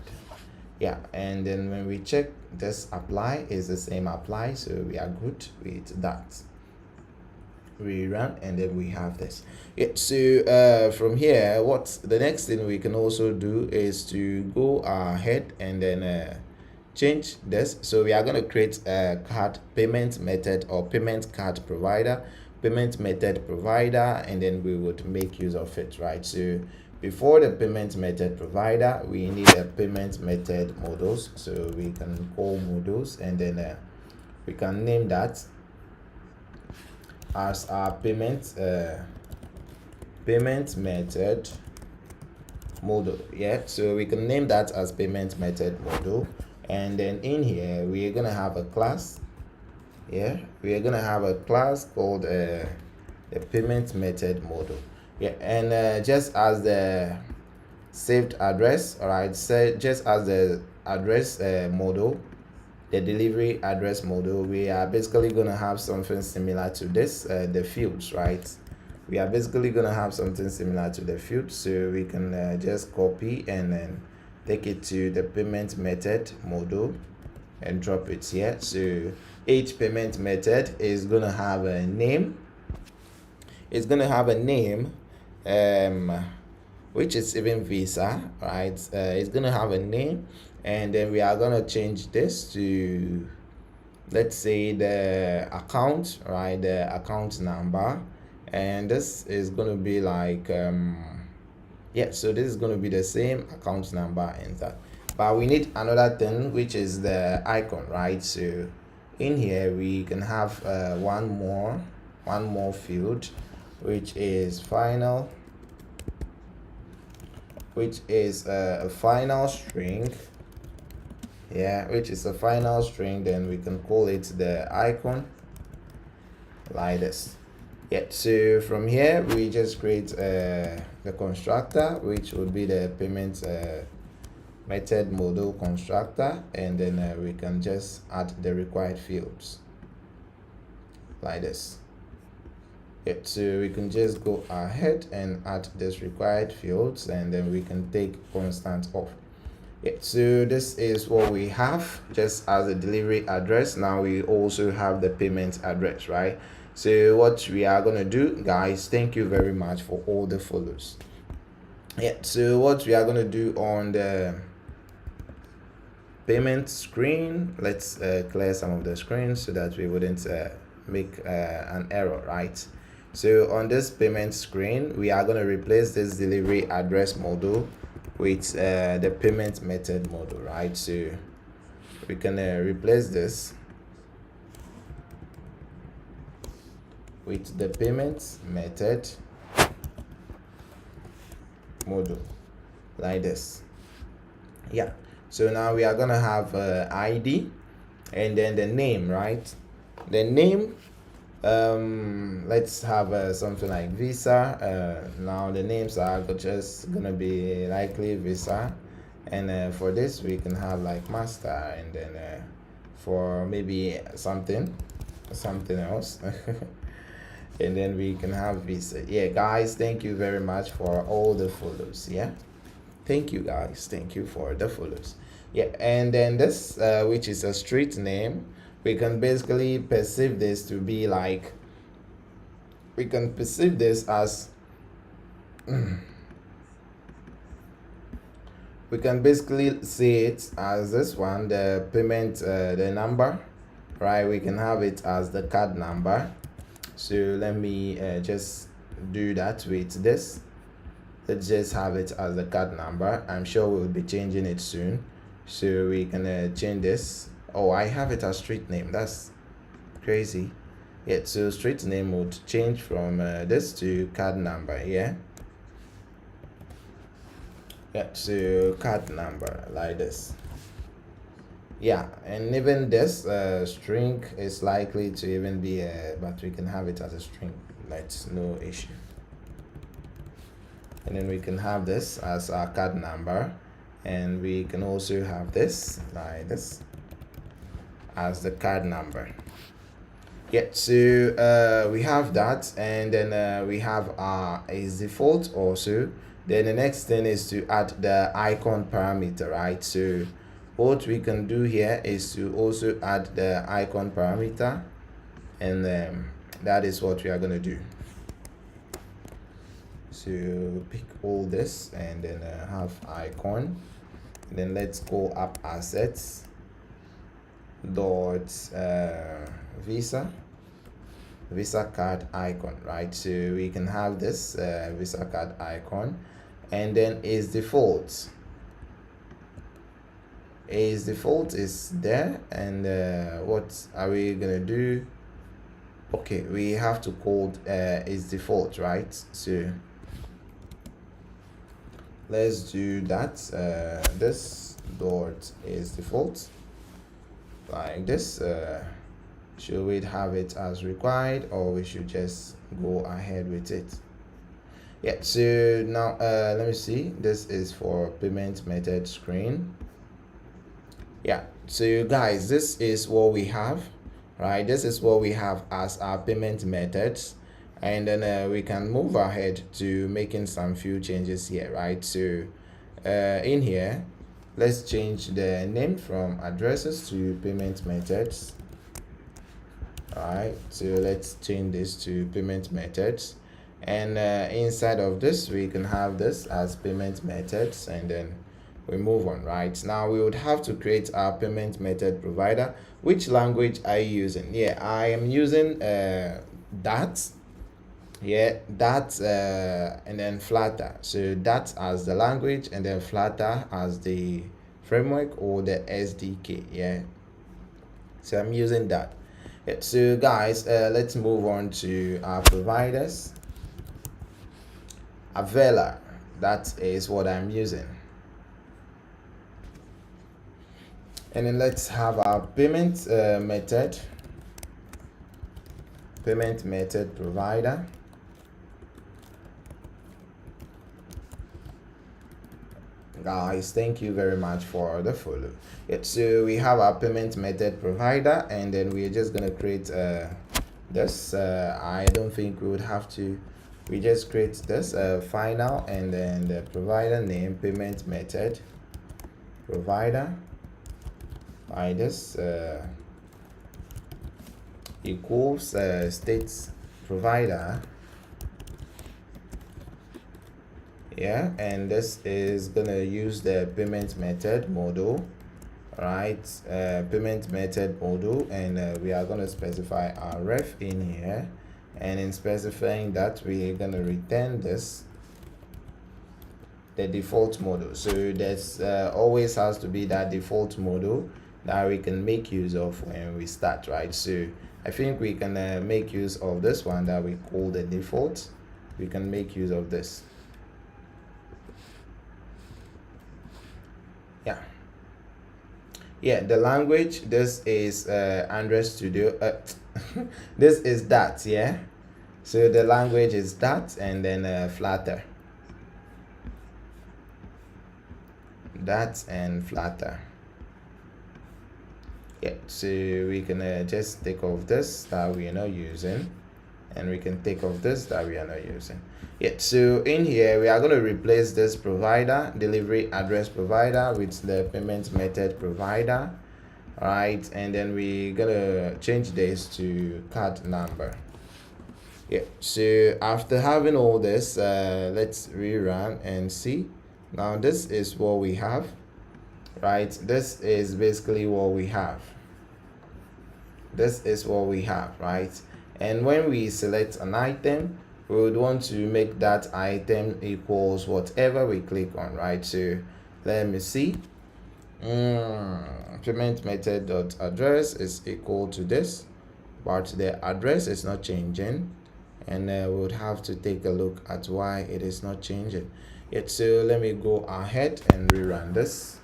Speaker 1: Yeah, and then when we check this apply is the same apply, so we are good with that. Rerun and then we have this. Yeah, so from here, what's the next thing we can also do is to go ahead and then change this. So we are going to create a card payment method or payment card provider, payment method provider, and then we would make use of it, right? So before the payment method provider, we need a payment method models, so we can call models and then we can name that as our payment method model. Yeah, so we can name that as payment method model. And then in here we are gonna have a class. Yeah, we are gonna have a class called the payment method model. Yeah, and just as the saved address, all right, so just as the address model, the delivery address model, we are basically gonna have something similar to this, the fields, right? We are basically gonna have something similar to the fields, so we can just copy and then take it to the payment method model and drop it here. So each payment method is gonna have a name. It's gonna have a name, which is even Visa, right? It's gonna have a name, and then we are gonna change this to, let's say, the account, right? The account number, and this is gonna be like yeah, so this is going to be the same account number and that, but we need another thing, which is the icon, right? So in here we can have one more field, which is final, which is a final string. Yeah, which is a final string. Then we can call it the icon like this. Yeah, so from here we just create the constructor, which would be the payment method model constructor, and then we can just add the required fields like this. Yeah, so we can just go ahead and add this required fields, and then we can take constant off. Yeah, so this is what we have just as a delivery address. Now we also have the payment address, right? So what we are gonna do, guys, thank you very much for all the follows. Yeah, so what we are gonna do on the payment screen, let's clear some of the screens so that we wouldn't make an error, right? So on this payment screen, we are gonna replace this delivery address model with the payment method model, right? So we can replace this with the payment method model, like this. Yeah, so now we are gonna have ID and then the name, right? The name, let's have something like Visa. Now the names are just gonna be likely Visa, and for this we can have like Master, and then for maybe something else and then we can have Visa. Yeah guys, thank you very much for all the follows. Yeah, thank you guys, thank you for the follows. Yeah, and then this which is a street name, we can basically perceive this to be like, we can perceive this as we can basically see it as this one, the payment, the number, right? We can have it as the card number. So let me just do that with this. Let's just have it as the card number. I'm sure we'll be changing it soon, so we can change this. Oh, I have it as street name. That's crazy. Yeah, so street name would change from this to card number. Yeah, so card number, like this. Yeah, and even this string is likely to even be but we can have it as a string. That's no issue. And then we can have this as our card number, and we can also have this like this as the card number. Yeah, so we have that, and then we have our is default also. Then the next thing is to add the icon parameter, right? So what we can do here is to also add the icon parameter, and that is what we are going to do. So pick all this and then have icon, and then let's go up assets dot Visa card icon, right? So we can have this Visa card icon, and then is default is there, and what are we gonna do? Okay, we have to call is default, right? So let's do that. This dot is default, like this. Should we have it as required, or we should just go ahead with it? Yeah, so now let me see. This is for payment method screen. Yeah, so guys, this is what we have, right? This is what we have as our payment methods, and then we can move ahead to making some few changes here, right? So in here, let's change the name from addresses to payment methods. All right, so let's change this to payment methods, and inside of this we can have this as payment methods, and then we move on. Right now we would have to create our payment method provider. Which language are you using? Yeah, I am using that, yeah, that and then Flutter. So that as the language, and then Flutter as the framework or the SDK. Yeah, so I'm using that. Yeah, so guys, let's move on to our providers. Avella, that is what I'm using. And then let's have our payment method provider. Guys, thank you very much for the follow. Yeah, so we have our payment method provider, and then we're just gonna create this. I don't think we would have to. We just create this final, and then the provider name payment method provider. By this equals StateProvider. Yeah, and this is gonna use the payment method model, right? Payment method model, and we are gonna specify our ref in here, and in specifying that, we're gonna return this, the default model. So there's always has to be that default model that we can make use of when we start, right? So I think we can make use of this one that we call the default. We can make use of this. Yeah, the language, this is Android Studio. This is Dart, yeah. So the language is Dart, and then Flutter. Dart and Flutter. Yeah, so we can just take off this that we are not using, and we can take off this that we are not using. Yeah, so in here we are going to replace this provider, delivery address provider, with the payment method provider. All right, and then we're gonna change this to card number. Yeah, so after having all this, let's rerun and see. Now this is what we have, right? This is basically what we have. This is what we have, right? And when we select an item, we would want to make that item equals whatever we click on, right? So let me see. Payment method dot address is equal to this, but the address is not changing, and we would have to take a look at why it is not changing yet. So let me go ahead and rerun this,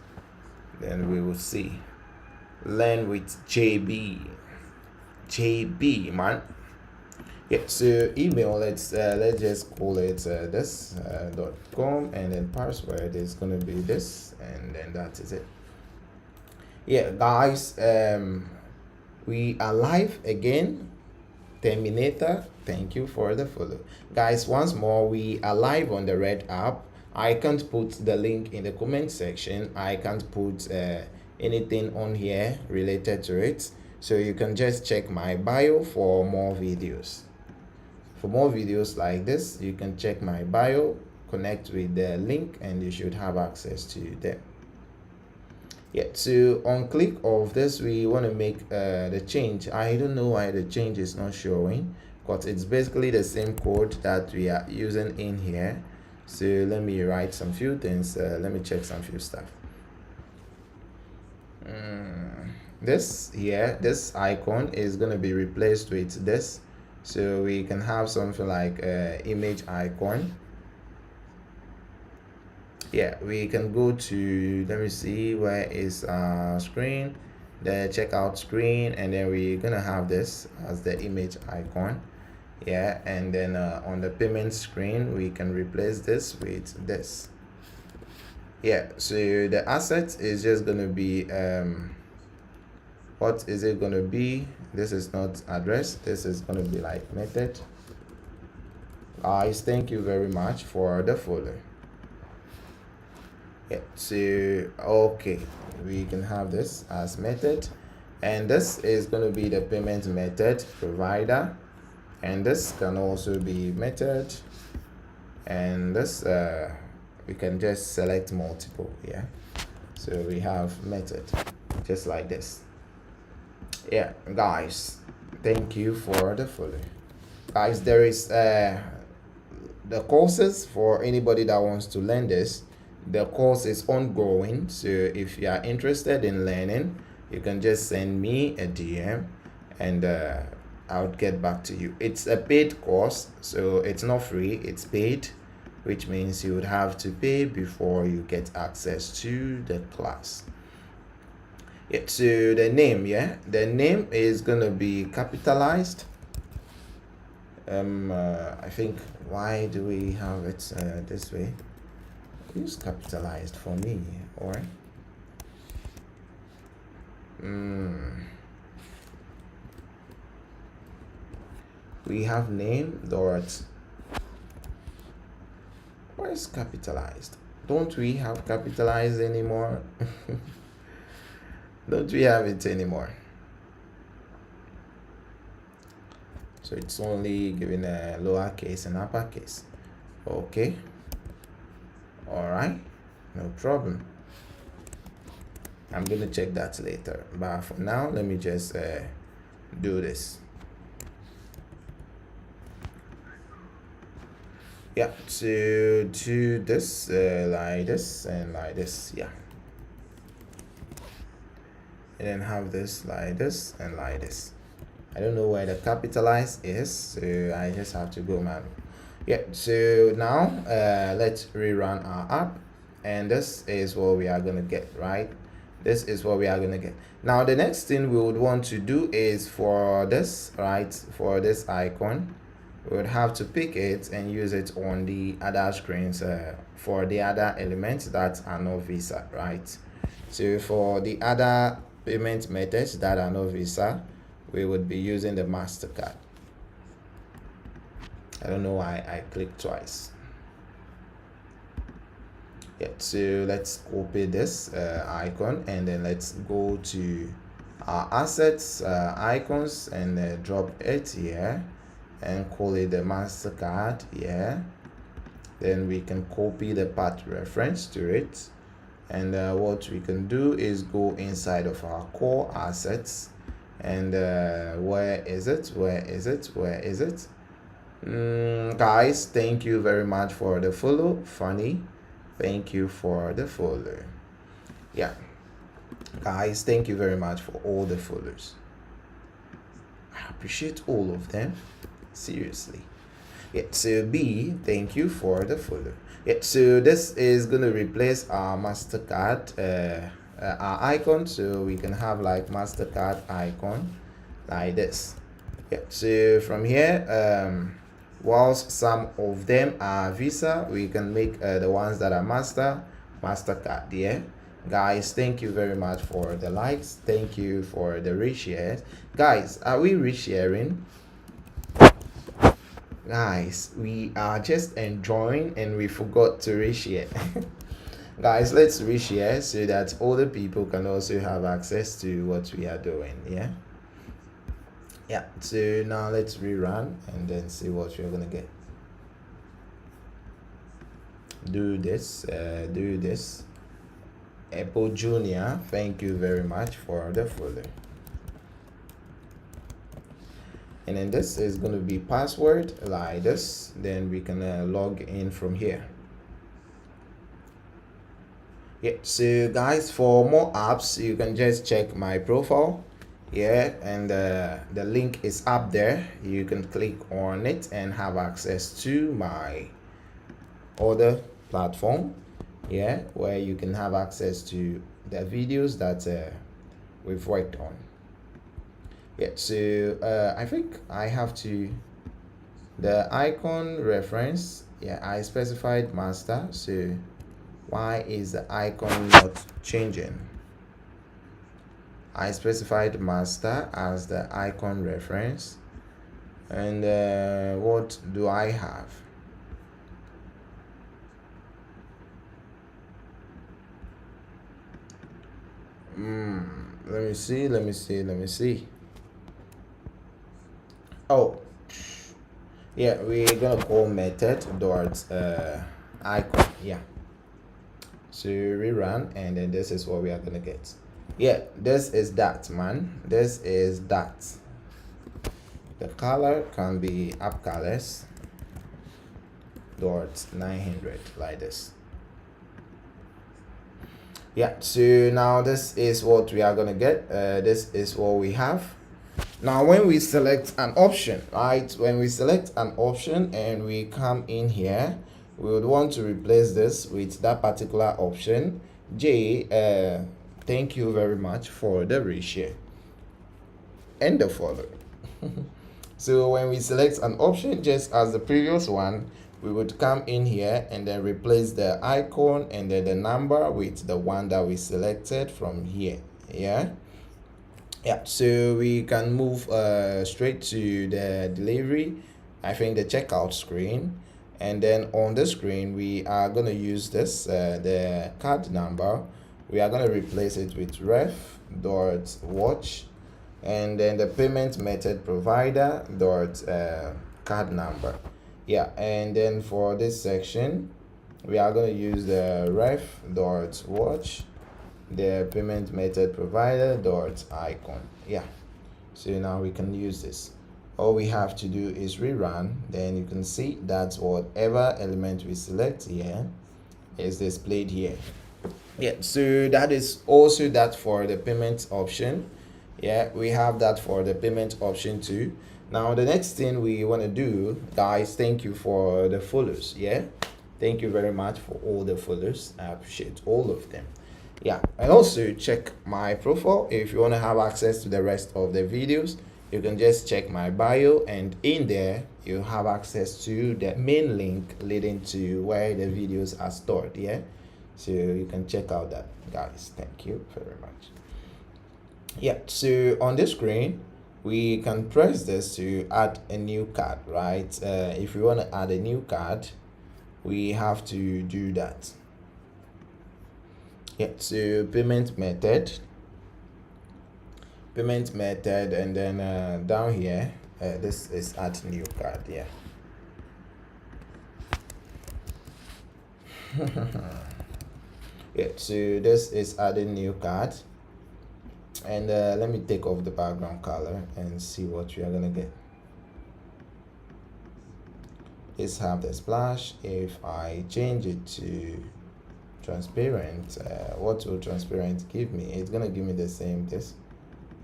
Speaker 1: then we will see. Learn with JB man. Yeah, so email, let's just call it this .com, and then password is gonna be this, and then that is it. Yeah, guys, we are live again. Terminator, thank you for the follow. Guys, once more, we are live on the Red app. I can't put the link in the comment section. I can't put anything on here related to it, so you can just check my bio for more videos. For more videos like this, you can check my bio, connect with the link, and you should have access to them. Yeah, so on click of this, we want to make the change. I don't know why the change is not showing, because it's basically the same code that we are using in here. So let me write some few things. Let me check some few stuff. This here, this icon is going to be replaced with this, so we can have something like image icon. Yeah, we can go to, let me see, where is our screen, the checkout screen, and then we're gonna have this as the image icon. Yeah, and then on the payment screen, we can replace this with this. Yeah, so the asset is just gonna be what is it gonna be? This is not address, this is gonna be like method. Guys, thank you very much for the follow. Yeah, so okay, we can have this as method, and this is going to be the payment method provider, and this can also be method, and this we can just select multiple. Yeah, so we have method just like this. Yeah, guys, thank you for the follow. Guys, there is the courses for anybody that wants to learn this. The course is ongoing, so if you are interested in learning, you can just send me a DM, and I'll get back to you. It's a paid course, so it's not free, it's paid, which means you would have to pay before you get access to the class. Yeah, so the name, yeah, the name is gonna be capitalized. I think, why do we have it this way? Use capitalized for me, or we have name dot, where is capitalized? Don't we have capitalized anymore? Don't we have it anymore? So it's only given a lowercase and uppercase. Okay, all right, no problem. I'm gonna check that later, but for now, let me just do this. Yeah, to do this like this and like this, yeah, and then have this like this and like this. I don't know where the capitalize is, so I just have to go manual. Yeah, so now let's rerun our app, and this is what we are gonna get, right? This is what we are going to get. Now the next thing we would want to do is for this, right, for this icon, we would have to pick it and use it on the other screens for the other elements that are not Visa, right? So for the other payment methods that are not Visa, we would be using the MasterCard. I don't know why I clicked twice. Yeah, so let's copy this icon and then let's go to our assets icons and drop it here and call it the MasterCard here. Then we can copy the path reference to it, and what we can do is go inside of our core assets and where is it? Guys, thank you very much for the follow. Funny, thank you for the follow. Yeah, guys, thank you very much for all the follows. I appreciate all of them, seriously. Yeah, so B, thank you for the follow. Yeah, so this is going to replace our MasterCard our icon, so we can have like MasterCard icon like this. Yeah, so from here, whilst some of them are Visa, we can make the ones that are MasterCard. Yeah, guys, thank you very much for the likes. Thank you for the reshares. Guys, are we resharing? Guys, we are just enjoying and we forgot to reshare. Guys, let's reshare so that other people can also have access to what we are doing. Yeah, so now let's rerun and then see what we're gonna get. Do this. Apple Junior, thank you very much for the follow. And then this is going to be password like this. Then we can log in from here. Yeah, so guys, for more apps, you can just check my profile. Yeah, and the link is up there. You can click on it and have access to my other platform. Yeah, where you can have access to the videos that we've worked on. Yeah, so I think I have to the icon reference. Yeah, I specified master, so why is the icon not changing? I specified master as the icon reference, and what do I have? Let me see. Oh, yeah, we're gonna call method dot icon. Yeah, so rerun, and then this is what we are gonna get. Yeah, this is that, man. This is that. The color can be up colors dot 900 like this. Yeah, so now this is what we are gonna get. This is what we have. Now when we select an option, right, when we select an option and we come in here, we would want to replace this with that particular option. J, thank you very much for the reshare and the follow. So when we select an option, just as the previous one, we would come in here and then replace the icon and then the number with the one that we selected from here. Yeah, so we can move straight to the delivery, I think the checkout screen, and then on the screen we are going to use this the card number. We are going to replace it with ref dot watch, and then the payment method provider dot card number. Yeah, and then for this section we are going to use the ref dot watch, the payment method provider dot icon. Yeah, so now we can use this. All we have to do is rerun, then you can see that whatever element we select here is displayed here. Yeah, so that is also that for the payment option. Yeah, we have that for the payment option too. Now the next thing we want to do, guys, thank you for the follows. Yeah, thank you very much for all the follows. I appreciate all of them. Yeah, and also check my profile. If you want to have access to the rest of the videos, you can just check my bio, and in there you have access to the main link leading to where the videos are stored. Yeah, so you can check out that, guys. Thank you very much. Yeah, so on this screen we can press this to add a new card, right? If we want to add a new card, we have to do that. Yeah, so payment method, and then down here this is add new card. Yeah. Yeah, so this is adding new card, and let me take off the background color and see what we are gonna get. Let's have the splash. If I change it to transparent, what will transparent give me? It's gonna give me the same this,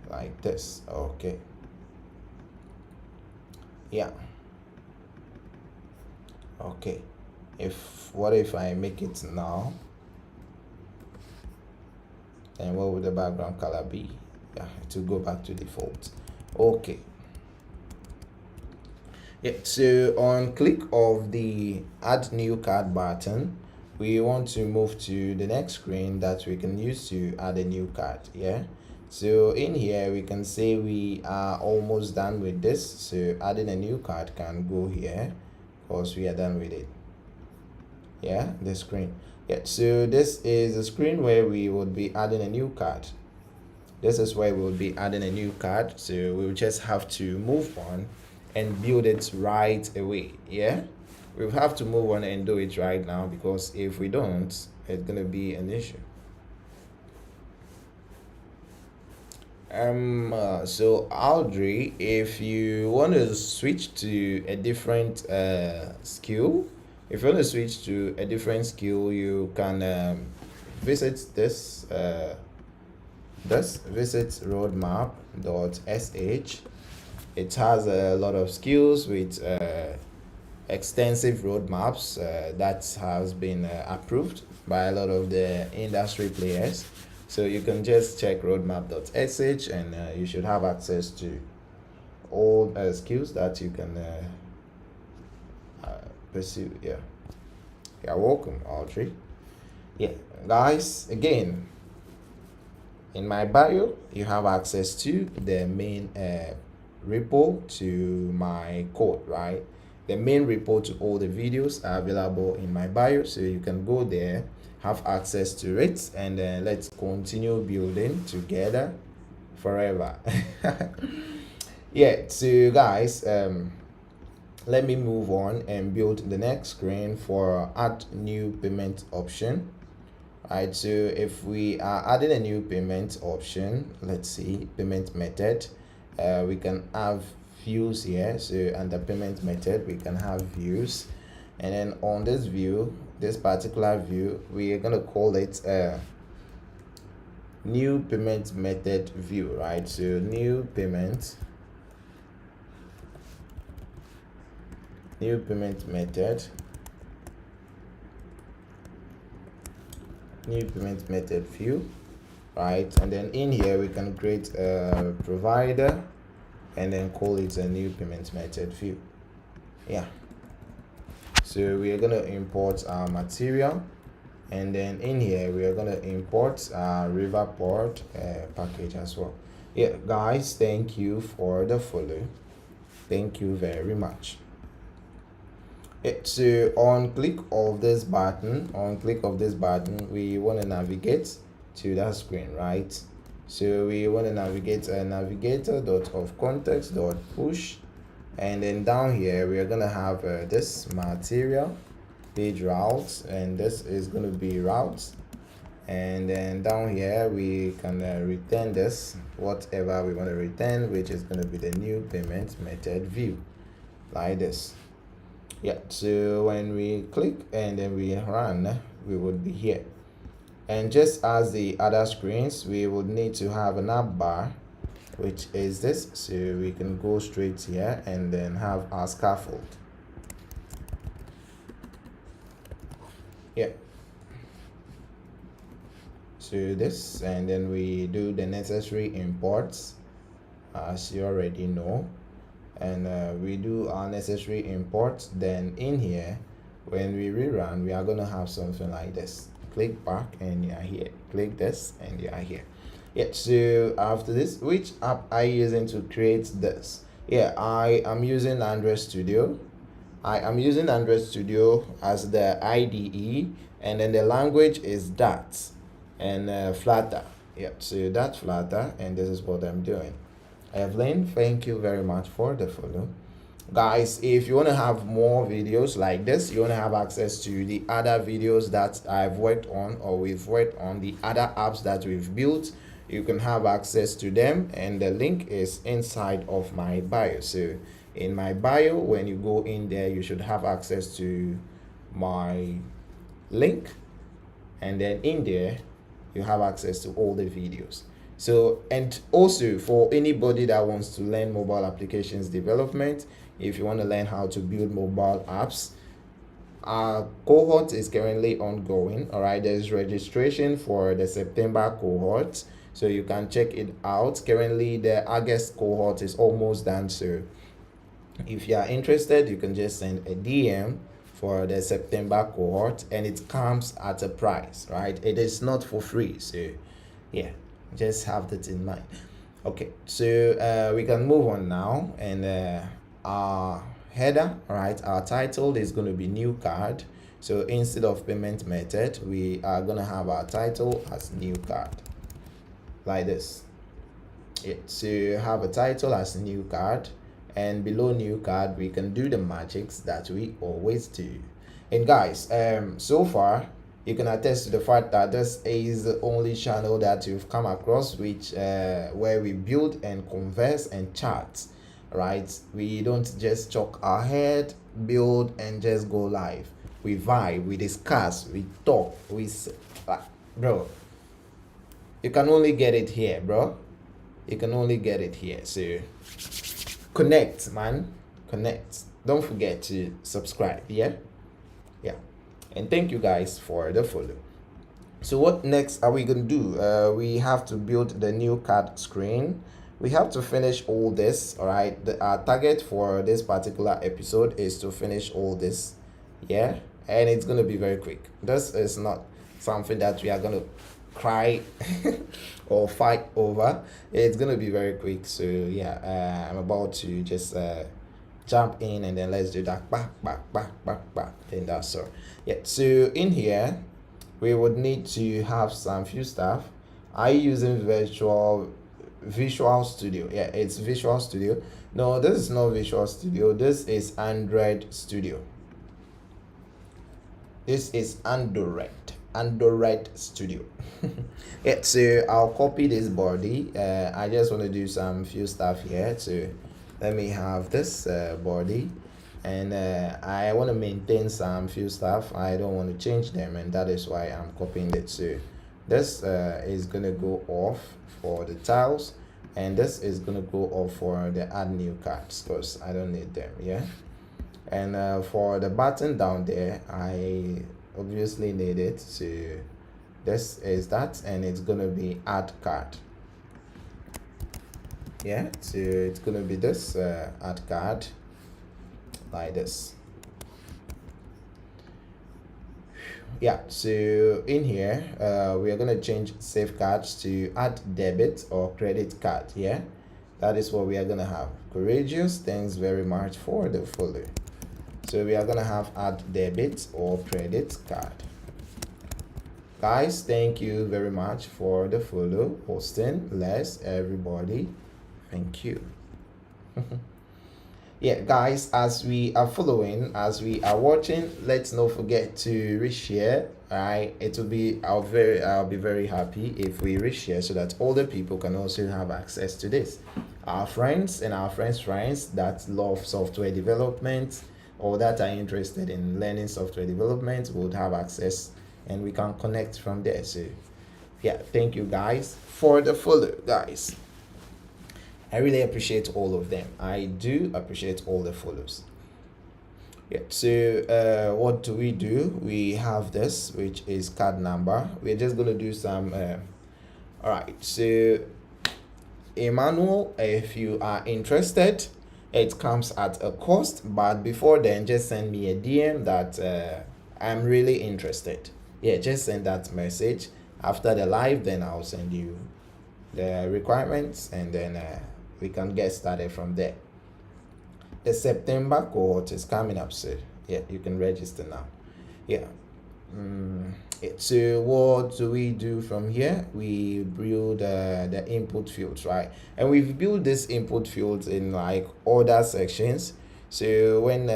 Speaker 1: like this. Okay, yeah, okay. What if I make it now, and what would the background color be? Yeah, to go back to default. Okay. Yeah, so on click of the add new card button, we want to move to the next screen that we can use to add a new card. Yeah, so in here we can say we are almost done with this, so adding a new card can go here because we are done with it. Yeah, the screen. Yeah, so this is the screen where we would be adding a new card. This is where we will be adding a new card, so we'll just have to move on and build it right away. Yeah, we'll have to move on and do it right now, because if we don't, it's gonna be an issue. So Audrey, if you want to switch to a different skill, if you want to switch to a different skill, you can visit this visit roadmap.sh. It has a lot of skills with extensive roadmaps that has been approved by a lot of the industry players. So you can just check roadmap.sh, and you should have access to all skills that you can pursue. Yeah, you're welcome, Audrey. Yeah, guys, again, in my bio you have access to the main repo to my code, right? The main repo to all the videos are available in my bio, so you can go there, have access to it, and then let's continue building together forever. Yeah, so guys, let me move on and build the next screen for add new payment option. Right, so if we are adding a new payment option, let's see, payment method, we can have views here. So under payment method we can have views, and then on this view, this particular view, we are going to call it new payment method view, right? So new payment method, new payment method view, right? And then in here we can create a provider and then call it a new payment method view. Yeah, so we are going to import our material, and then in here we are going to import our Riverpod package as well. Yeah, guys, thank you for the follow. Thank you very much. So on click of this button, we want to navigate to that screen, right? So we want to navigate navigator.ofcontext.push, and then down here we are going to have this material page routes, and this is going to be routes, and then down here we can return this, whatever we want to return, which is going to be the new payment method view, like this. Yeah, so when we click and then we run, we would be here. And just as the other screens, we would need to have an app bar, which is this, so we can go straight here and then have our scaffold. Yeah, so to this, and then we do the necessary imports, as you already know, and we do our necessary imports. Then in here, when we rerun, we are going to have something like this. Click back and you are here, click this and you are here. Yeah, so after this, which app are you using to create this? Yeah, I am using Android Studio. I am using Android Studio as the IDE, and then the language is Dart and Flutter. Yeah, so that's Flutter, and this is what I'm doing. Evelyn, thank you very much for the follow. Guys, if you want to have more videos like this, you want to have access to the other videos that I've worked on, or we've worked on, the other apps that we've built, you can have access to them, and the link is inside of my bio. So in my bio, when you go in there, you should have access to my link, and then in there you have access to all the videos. So, and also for anybody that wants to learn mobile applications development, if you want to learn how to build mobile apps, our cohort is currently ongoing. All right, there's registration for the September cohort, so you can check it out. Currently the August cohort is almost done, so if you are interested, you can just send a DM for the September cohort, and it comes at a price, right? It is not for free, so yeah, just have that in mind. Okay, so we can move on now, and our header, all right, our title is going to be new card. So instead of payment method, we are going to have our title as new card, like this. Yeah, so you have a title as new card, and below new card we can do the magics that we always do. And guys, so far you can attest to the fact that this is the only channel that you've come across which where we build and converse and chat, right? We don't just chalk our head, build and just go live. We vibe, we discuss, we talk, bro, you can only get it here, bro. You can only get it here. So connect, man, connect. Don't forget to subscribe. Yeah, and thank you guys for the follow. So what next are we gonna do? We have to build the new card screen. We have to finish all this. All right, our target for this particular episode is to finish all this. Yeah, and it's gonna be very quick. This is not something that we are gonna cry or fight over. It's gonna be very quick. So yeah, I'm about to just jump in, and then let's do that back, and that's all. Yeah, so in here we would need to have some few stuff. Are you using Visual Studio? Yeah, it's Visual Studio. No, this is not Visual Studio. This is Android Studio. This is Android Studio. Yeah, so I'll copy this body. I just want to do some few stuff here. So let me have this body, and I want to maintain some few stuff. I don't want to change them, and that is why I'm copying it. So this is gonna go off for the tiles, and this is gonna go off for the add new cards because I don't need them. Yeah, and for the button down there, I obviously need it. So this is that, and it's gonna be add card. Yeah, so it's gonna be this add card, like this. Yeah, so in here we are gonna change save cards to add debit or credit card. Yeah, that is what we are gonna have. Courageous, thanks very much for the follow. So we are gonna have add debit or credit card. Guys, thank you very much for the follow. Austin, Les, everybody, thank you. Yeah, guys, as we are following, as we are watching, let's not forget to reshare. All right, it will be I'll be very happy if we reshare so that other people can also have access to this. Our friends and our friends that love software development or that are interested in learning software development would have access, and we can connect from there. So yeah, thank you guys for the follow, guys. I really appreciate all of them. I do appreciate all the follows. Yeah, so what do? We have this, which is card number. We're just going to do some all right, so Emmanuel, if you are interested, it comes at a cost, but before then, just send me a DM that I'm really interested. Yeah, just send that message after the live, then I'll send you the requirements, and then we can get started from there. The September cohort is coming up soon. Yeah, you can register now. Yeah. So what do we do from here? We build the input fields, right? And we've built this input fields in like other sections. So when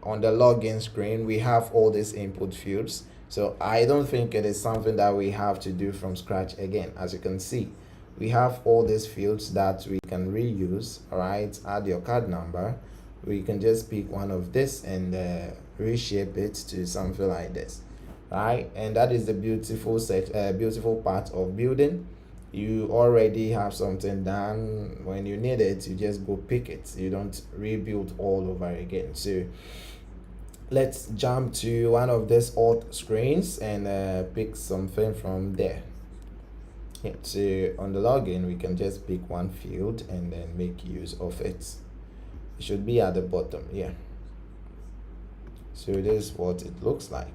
Speaker 1: on the login screen, we have all these input fields. So I don't think it is something that we have to do from scratch again. As you can see, we have all these fields that we can reuse. All right, add your card number. We can just pick one of this and reshape it to something like this, right? And that is the beautiful part of building. You already have something done. When you need it, you just go pick it. You don't rebuild all over again. So let's jump to one of these alt screens and pick something from there. Yeah, so on the login, we can just pick one field and then make use of it. It should be at the bottom. Yeah, so this is what it looks like.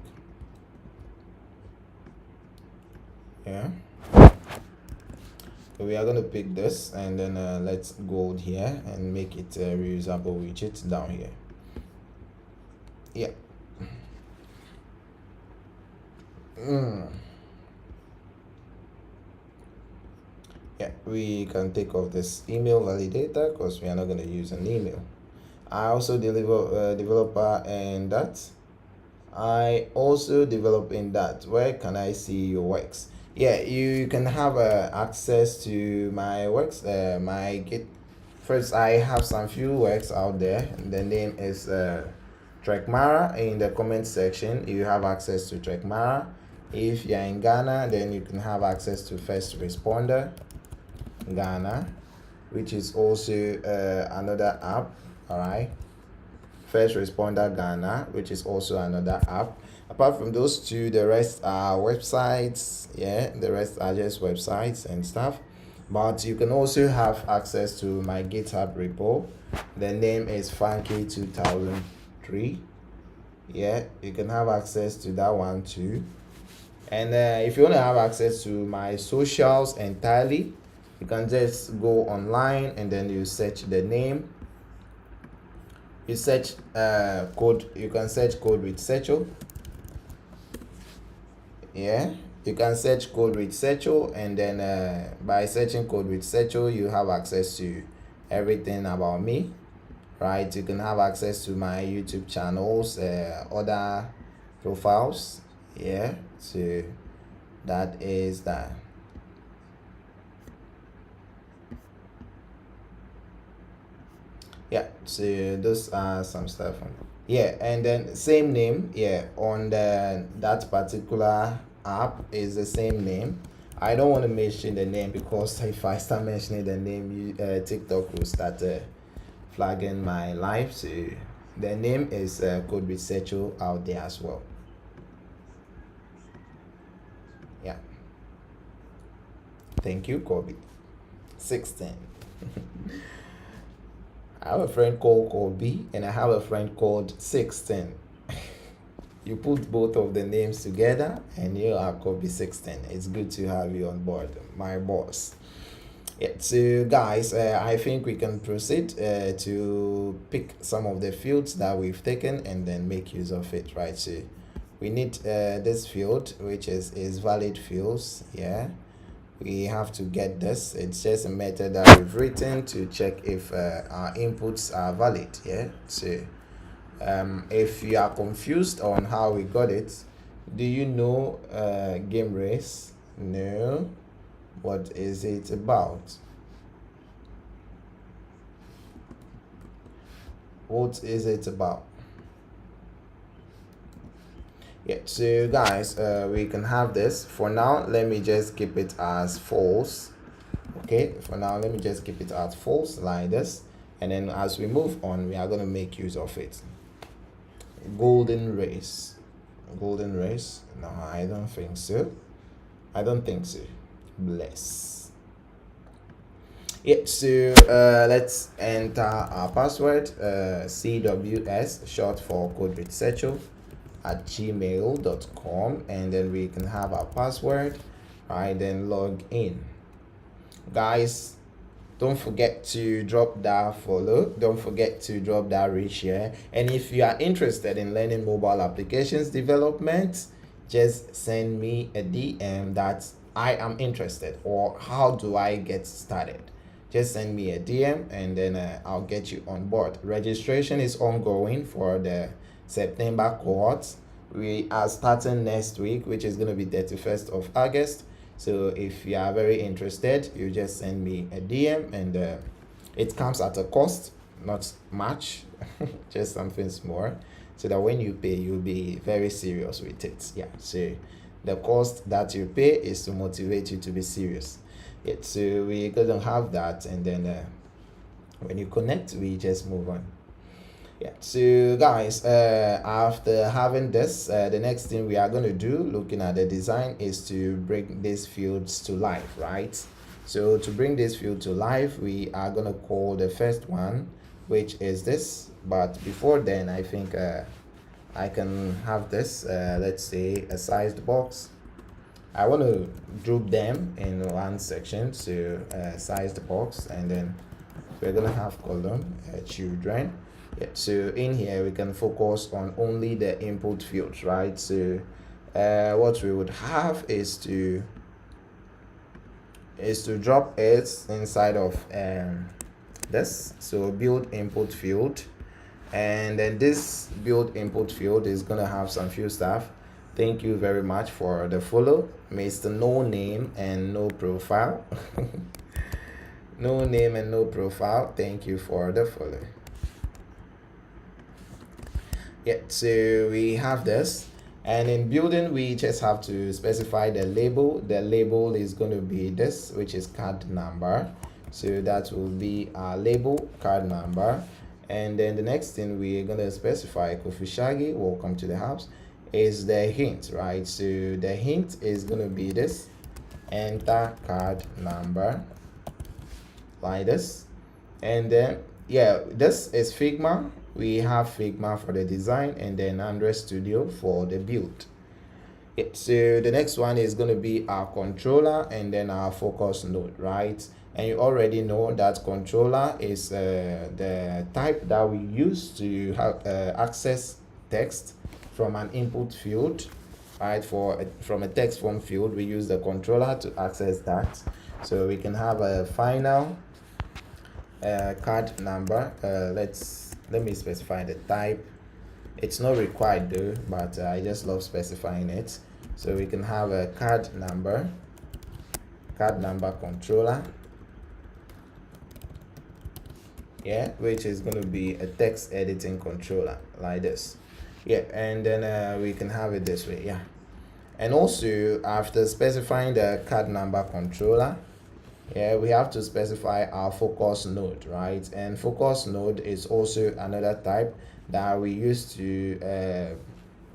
Speaker 1: Yeah, so we are going to pick this, and then let's go here and make it a reusable widget down here. Yeah. Yeah, we can take off this email validator because we are not going to use an email. I also deliver developer, and that I also develop in that. Where can I see your works? Yeah, you can have access to my works, my Git. First, I have some few works out there. The name is Trekmara. In the comment section, you have access to Trekmara. If you're in Ghana, then you can have access to First Responder Ghana, which is also another app. All right, First Responder Ghana, which is also another app. Apart from those two, the rest are websites. Yeah, the rest are just websites and stuff. But you can also have access to my GitHub repo. The name is Funky2003. Yeah, you can have access to that one too. And if you want to have access to my socials entirely, you can just go online and then you search the name. You search code. You can search code with Searcho. Yeah, you can search code with Searcho, and then by searching code with Searcho, you have access to everything about me, right? You can have access to my YouTube channels, other profiles. Yeah, so that is that. Yeah, so those are some stuff. Yeah, and then same name. Yeah, on that particular app is the same name. I don't want to mention the name because if I start mentioning the name, TikTok will start flagging my life. So the name is Code Researcher out there as well. Yeah. Thank you, Kobe. 16. I have a friend called Kobe, and I have a friend called 16. You put both of the names together and you are Kobe 16. It's good to have you on board, my boss. Yeah, so guys, I think we can proceed to pick some of the fields that we've taken and then make use of it, right? So we need this field, which is valid fields. Yeah, we have to get this. It's just a method that we've written to check if our inputs are valid. Yeah, so if you are confused on how we got it, do you know game race? No. What is it about? What is it about? Yeah, so guys, we can have this. For now, let me just keep it as false. Okay, for now, let me just keep it as false like this. And then as we move on, we are going to make use of it. golden race. Golden race? No, I don't think so. I don't think so. Bless. Yeah, so let's enter our password, CWS, short for code researcher at gmail.com, and then we can have our password. Right, then log in. Guys, don't forget to drop that follow, don't forget to drop that reshare, and if you are interested in learning mobile applications development, just send me a DM that I am interested, or how do I get started. Just send me a DM, and then I'll get you on board. Registration is ongoing for the September cohort. We are starting next week, which is going to be 31st of August. So if you are very interested, you just send me a DM, and it comes at a cost, not much, just something small, so that when you pay, you'll be very serious with it. Yeah, so the cost that you pay is to motivate you to be serious. Yeah, so we're gonna have that, and then when you connect, we just move on. Yeah, so guys, after having this, the next thing we are going to do, looking at the design, is to bring these fields to life, right? So to bring this field to life, we are going to call the first one, which is this. But before then, I think I can have this, let's say a sized box. I want to group them in one section, so sized box, and then we're going to have column children. Yeah, so in here we can focus on only the input fields, right? So what we would have is to drop it inside of this. So build input field, and then this build input field is gonna have some few stuff. Thank you very much for the follow, Mr. No Name and No Profile. No name and no profile. Thank you for the follow. Yeah, so we have this, and in building we just have to specify the label. The label is going to be this, which is card number. So that will be our label, card number. And then the next thing we're going to specify, Kofi Shaggy, welcome to the house, is the hint, right? So the hint is going to be this, enter card number, like this. And then yeah, this is Figma. We have Figma for the design, and then Android Studio for the build. Yeah, so the next one is going to be our controller, and then our focus node, right? And you already know that controller is the type that we use to have, access text from an input field, right? From a text form field, we use the controller to access that. So we can have a final card number. Let me specify the type. It's not required though, but I just love specifying it. So we can have a card number controller, yeah, which is going to be a text editing controller, like this. Yeah, and then we can have it this way. Yeah, and also after specifying the card number controller, yeah, we have to specify our focus node, right? And focus node is also another type that we use to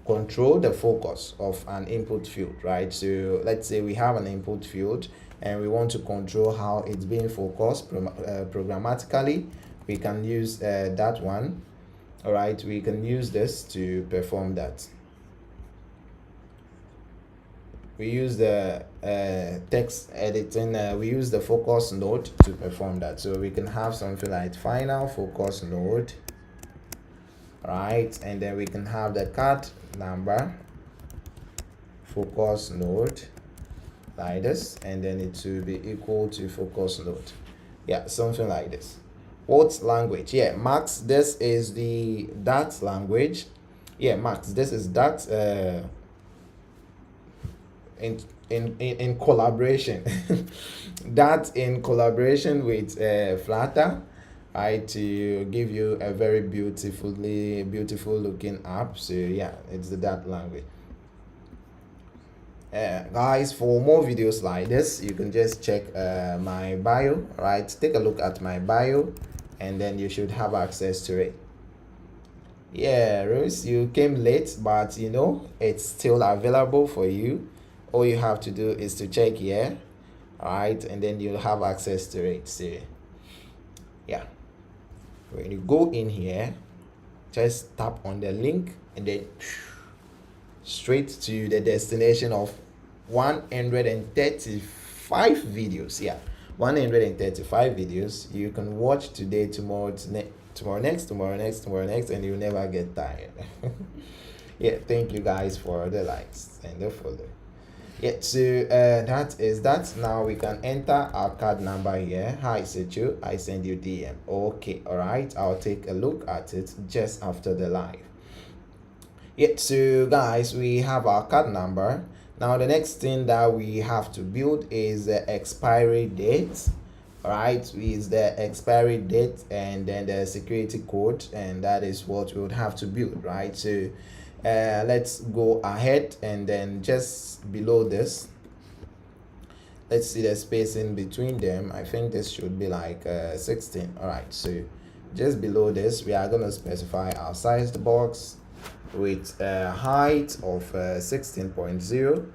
Speaker 1: control the focus of an input field, right? So let's say we have an input field and we want to control how it's being focused programmatically. We can use that one. All right, we can use this to perform that. We use the text editing, we use the focus node to perform that. So we can have something like final focus node, right? And then we can have the card number focus node, like this, and then it will be equal to focus node. Yeah, something like this. What language? Yeah, Max, this is the Dart language. Yeah, Max, this is Dart. In collaboration that in collaboration with Flutter, right, to give you a very beautiful looking app. So yeah, it's the Dart language. Guys, for more videos like this, you can just check my bio, right? Take a look at my bio, and then you should have access to it. Yeah, Rose, you came late, but you know it's still available for you. All you have to do is to check here, all right, and then you'll have access to it. So yeah, when you go in here, just tap on the link and then straight to the destination of 135 videos. Yeah, 135 videos you can watch today, tomorrow, tomorrow next, and you'll never get tired. Yeah, thank you guys for the likes and the follow. Yeah, so that is that. Now we can enter our card number here. Hi Sechu, I send you DM. Okay, all right, I'll take a look at it just after the live. Yeah, so guys, we have our card number. Now the next thing that we have to build is the expiry date. All right, is the expiry date and then the security code, and that is what we would have to build, right? So let's go ahead, and then just below this, let's see the spacing between them. I think this should be like 16. All right, so just below this, we are going to specify our sized box with a height of 16.0,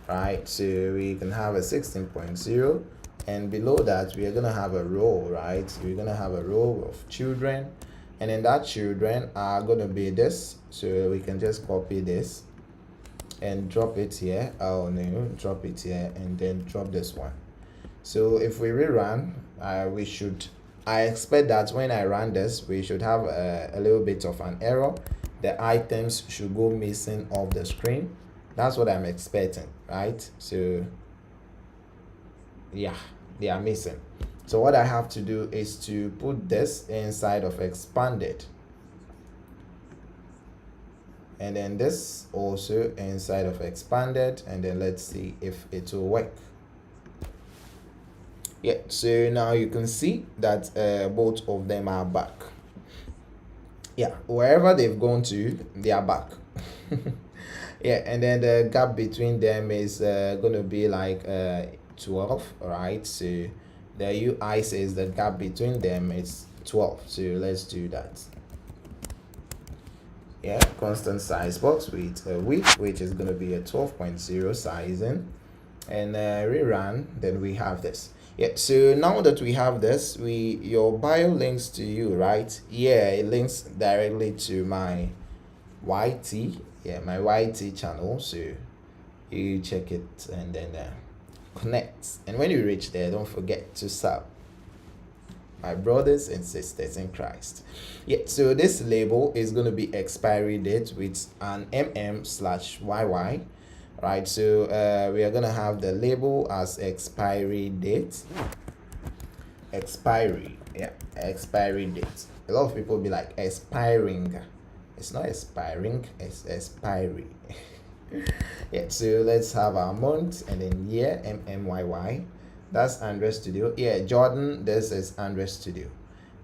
Speaker 1: right? So we can have a 16.0, and below that we are going to have a row, right? So we're going to have a row of children, and then that children are going to be this. So we can just copy this and drop it here. Oh no, drop it here and then drop this one. So if we rerun, I expect that when I run this, we should have a little bit of an error. The items should go missing off the screen. That's what I'm expecting, right? So yeah, they are missing. So what I have to do is to put this inside of expanded, and then this also inside of expanded, and then let's see if it will work. Yeah, so now you can see that both of them are back. Yeah, wherever they've gone to, they are back. Yeah, and then the gap between them is going to be like 12, right? So the UI says the gap between them is 12. So let's do that. Yeah, constant size box with a width, which is going to be a 12.0 sizing, and rerun. Then we have this. Yeah, so now that we have this, your bio links to you, right? Yeah, it links directly to my YT. Yeah, my YT channel. So you check it and then connect. And when you reach there, don't forget to sub, my brothers and sisters in Christ. Yeah, so this label is going to be expiry date with an mm/yy, right? So we are going to have the label as expiry date. Expiry, yeah, expiry date. A lot of people be like expiring. It's not expiring, it's expiry. Yeah, so let's have our month and then year, mmyy. That's Android Studio. Yeah, Jordan, this is Android Studio.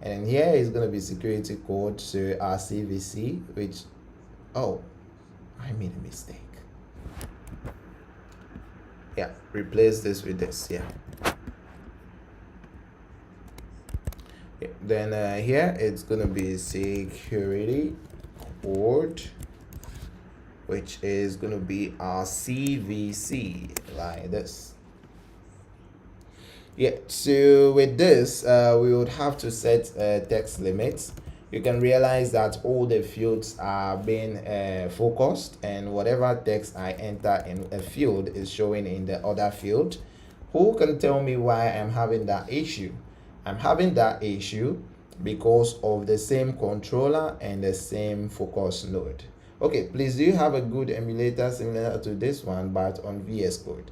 Speaker 1: And then here is going to be security code, so our CVC, which, oh, I made a mistake. Yeah, replace this with this, yeah. Yeah, then here it's going to be security code, which is going to be our CVC, like this. Yeah, so with this, we would have to set text limits. You can realize that all the fields are being focused, and whatever text I enter in a field is showing in the other field. Who can tell me why I'm having that issue? I'm having that issue because of the same controller and the same focus node. Okay, please, do you have a good emulator similar to this one but on VS Code?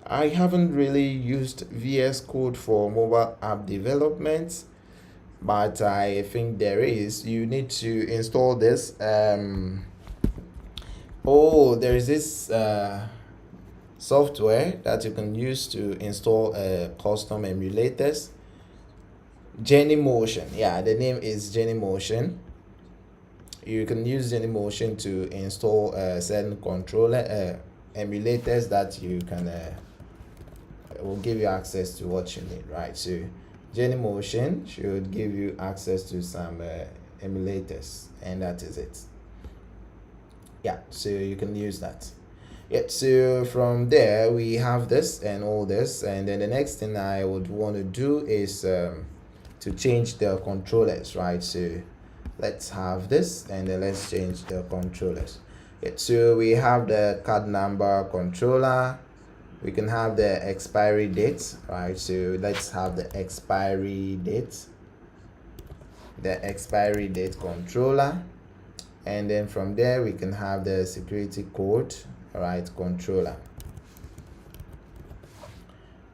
Speaker 1: I haven't really used VS Code for mobile app development, but I think there is. You need to install this. Oh, there is this software that you can use to install custom emulators. Genymotion. Yeah, the name is Genymotion. You can use Genymotion to install certain controller emulators that you can will give you access to what you need, right? So Genymotion should give you access to some emulators, and that is it. Yeah, so you can use that. Yeah, so from there we have this and all this, and then the next thing I would want to do is to change the controllers, right? So let's have this, and then let's change the controllers. Yeah, so we have the card number controller. We can have the expiry date, right? So let's have the expiry date controller, and then from there we can have the security code, right, controller.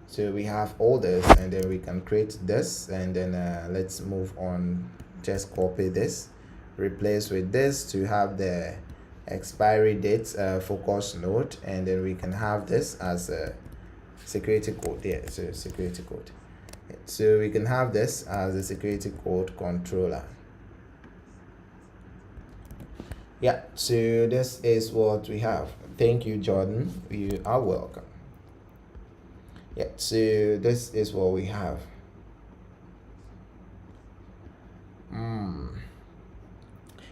Speaker 1: So we have all this, and then we can create this, and then let's move on. Just copy this, replace with this to have the expiry date FocusNode, and then we can have this as a security code. Yeah, so security code. So we can have this as a security code controller. Yeah, so this is what we have. Thank you, Jordan. You are welcome. Yeah, so this is what we have.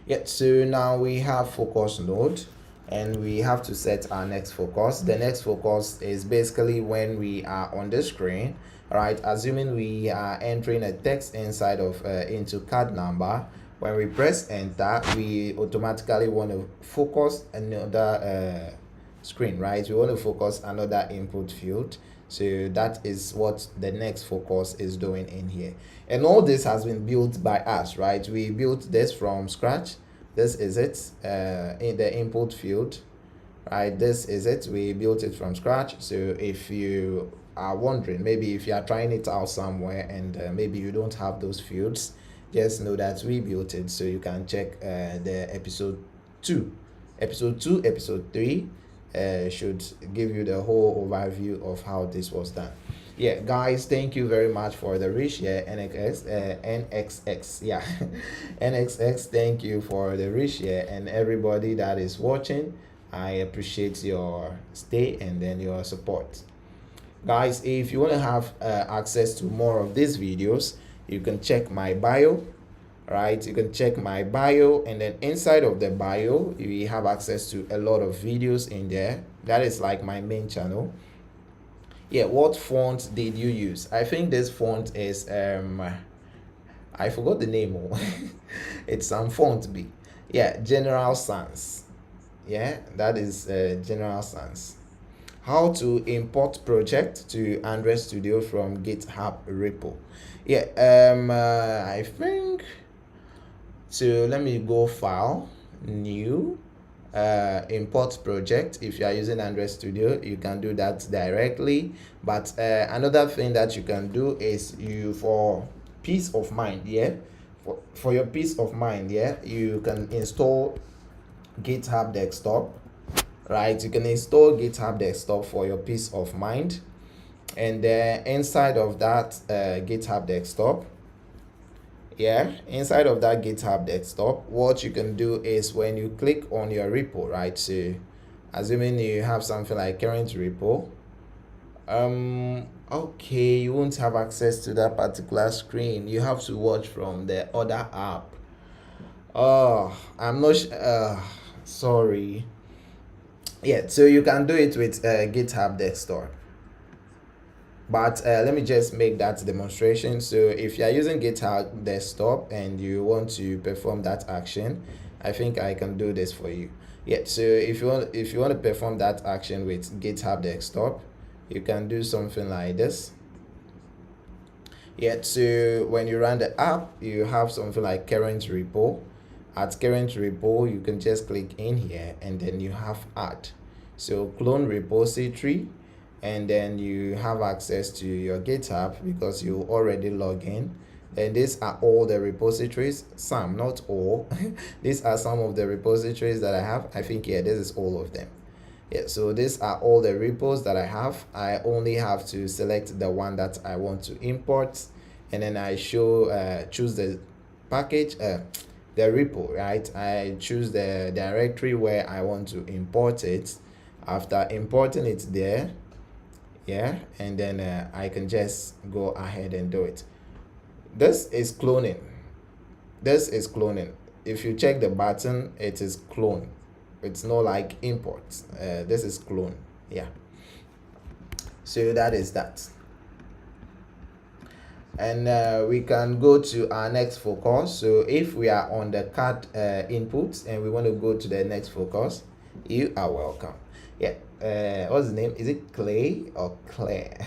Speaker 1: Yeah, so now we have FocusNode, and we have to set our next focus. The next focus is basically when we are on the screen, right? Assuming we are entering a text inside of into card number. When we press enter, we automatically want to focus another screen, right? We want to focus another input field. So that is what the next focus is doing in here, and all this has been built by us, right? We built this from scratch. This is it in the input field, right? This is it. We built it from scratch. So if you are wondering, maybe if you are trying it out somewhere and maybe you don't have those fields, just know that we built it. So you can check the episode 3 should give you the whole overview of how this was done. Yeah, guys, thank you very much for the reshare. NXX, yeah. NXX, thank you for the reshare, and everybody that is watching, I appreciate your stay and then your support. Guys, if you want to have access to more of these videos, you can check my bio, right? You can check my bio, and then inside of the bio you have access to a lot of videos in there. That is like my main channel. Yeah, what font did you use? I think this font is I forgot the name. It's some font B. Yeah, General Sans. Yeah, that is General Sans. How to import project to Android Studio from GitHub repo. Yeah, I think so. Let me go file, new, import project. If you are using Android Studio, you can do that directly. But another thing that you can do is for peace of mind, yeah, for your peace of mind, yeah, you can install GitHub Desktop, right? You can install GitHub Desktop for your peace of mind, and inside of that GitHub Desktop, yeah, inside of that GitHub Desktop, what you can do is when you click on your repo, right? So assuming you have something like current repo, okay, you won't have access to that particular screen. You have to watch from the other app. Oh, I'm not sorry. Yeah, so you can do it with GitHub Desktop, but let me just make that demonstration. So if you are using GitHub Desktop and you want to perform that action, I think I can do this for you. Yeah, so if you want to perform that action with GitHub Desktop, you can do something like this. Yeah, so when you run the app, you have something like current repo. At current repo, you can just click in here, and then you have add. So clone repository, and then you have access to your GitHub because you already log in. And these are all the repositories, some, not all. These are some of the repositories that I have. I think, yeah, this is all of them. Yeah, so these are all the repos that I have. I only have to select the one that I want to import, and then I choose the package, the repo, right? I choose the directory where I want to import it. After importing it there, yeah, and then I can just go ahead and do it. This is cloning. this is cloning. If you check the button, it is clone. It's not like import. This is clone. Yeah, so that is that. And we can go to our next focus. So if we are on the card inputs and we want to go to the next focus, you are welcome. Yeah, what's the name? Is it Clay or Claire?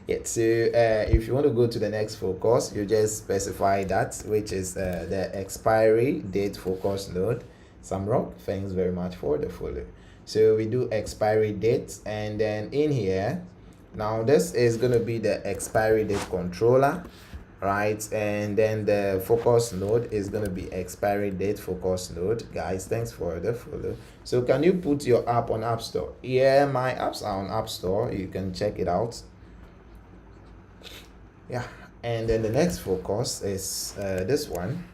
Speaker 1: Yeah, so if you want to go to the next focus, you just specify that, which is the expiry date focus node. Samrock, thanks very much for the follow. So we do expiry date, and then in here, now this is going to be the expiry date controller, right? And then the focus node is going to be expiry date focus node. Guys, thanks for the follow. So can you put your app on App Store? Yeah, my apps are on App Store. You can check it out. Yeah, and then the next focus is this one.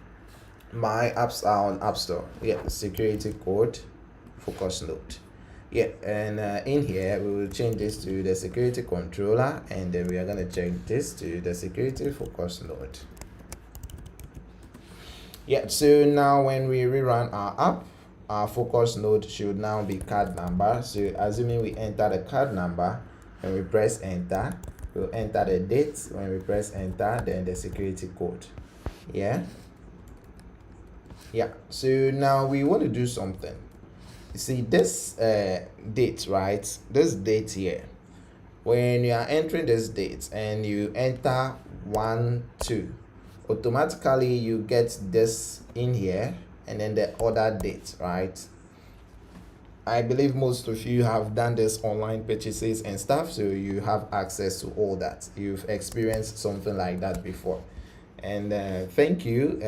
Speaker 1: My apps are on App Store. Yeah, security code focus node. Yeah, and in here we will change this to the security controller, and then we are going to change this to the security focus node. Yeah, so now when we rerun our app, our focus node should now be card number. So assuming we enter the card number, when we press enter, we'll enter the date. When we press enter, then the security code. Yeah, so now we want to do something. See this date, right? This date here, when you are entering this date and you enter 1 2, automatically you get this in here, and then the other date, right? I believe most of you have done this online purchases and stuff, so you have access to all that. You've experienced something like that before. And thank you,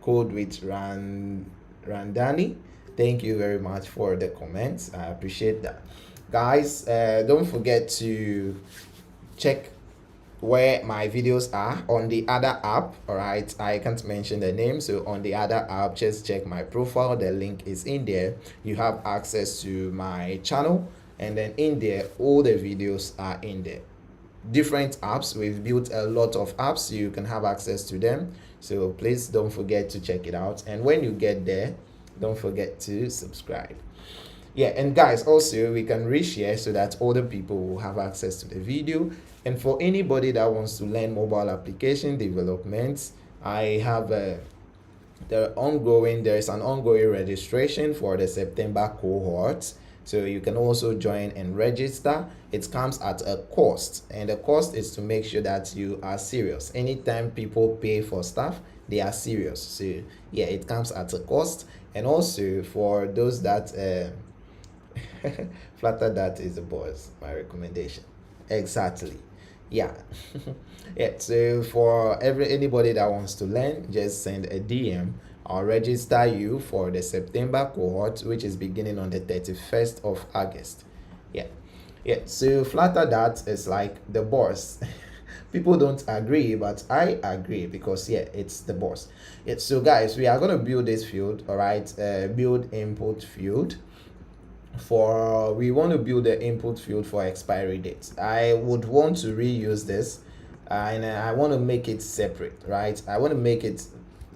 Speaker 1: code with Randani. Thank you very much for the comments. I appreciate that. Guys, don't forget to check where my videos are on the other app. All right, I can't mention the name, so on the other app, just check my profile. The link is in there. You have access to my channel, and then in there all the videos are in there. Different apps, we've built a lot of apps, so you can have access to them. So please don't forget to check it out, and when you get there, don't forget to subscribe. Yeah, and guys, also we can reshare so that other people will have access to the video. And for anybody that wants to learn mobile application development, I have there is an ongoing registration for the September cohort. So you can also join and register. It comes at a cost, and the cost is to make sure that you are serious. Anytime people pay for stuff, they are serious. So yeah, it comes at a cost. And also for those that Flutter, that is the boss, my recommendation. Exactly. Yeah. Yeah, so for anybody that wants to learn, just send a DM. I'll register you for the September cohort, which is beginning on the 31st of August. Yeah, so Flutter that is like the boss. People don't agree, but I agree, because yeah, it's the boss. Yeah, so guys, we are going to build this field. All right, build input field. We want to build the input field for expiry dates. I would want to reuse this, and I want to make it separate, right? I want to make it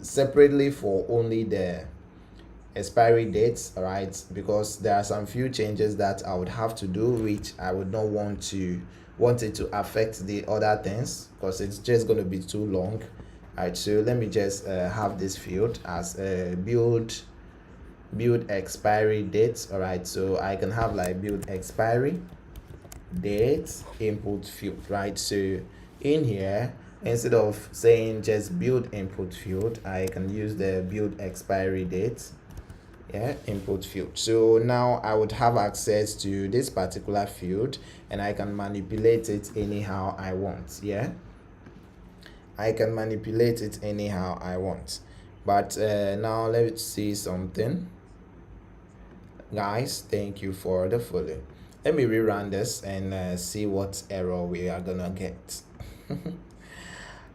Speaker 1: separately for only the expiry dates, all right? Because there are some few changes that I would have to do, which I would not want it to affect the other things, because it's just going to be too long. All right, so let me just have this field as a build expiry dates. All right, so I can have like build expiry date input field, right? So in here, instead of saying just build input field, I can use the build expiry date, yeah, input field. So now I would have access to this particular field, and I can manipulate it anyhow I want. Yeah, I can manipulate it anyhow I want. But now let's see something. Guys, thank you for the follow. Let me rerun this and see what error we are gonna get.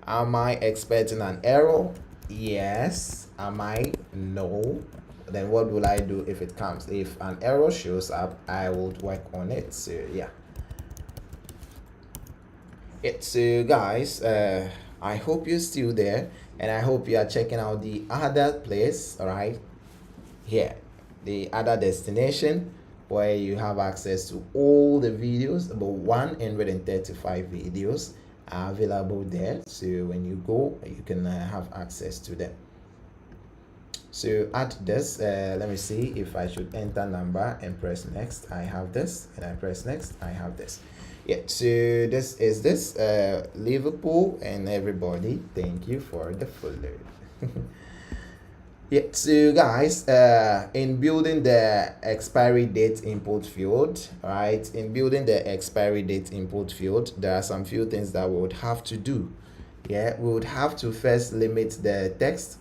Speaker 1: Am I expecting an error? Yes. Am I? No. Then what will I do if it comes? If an error shows up, I would work on it. So yeah. So guys, I hope you're still there, and I hope you are checking out the other place, all right, here, the other destination, where you have access to all the videos. About 135 videos are available there, so when you go, you can have access to them. So add this, let me see if I should enter number and press next. I have this, and I press next, I have this. Yeah, so this is this Liverpool, and everybody, thank you for the follow. Yeah, so guys, in building the expiry date input field, right, in building the expiry date input field, there are some few things that we would have to do. Yeah, we would have to first limit the text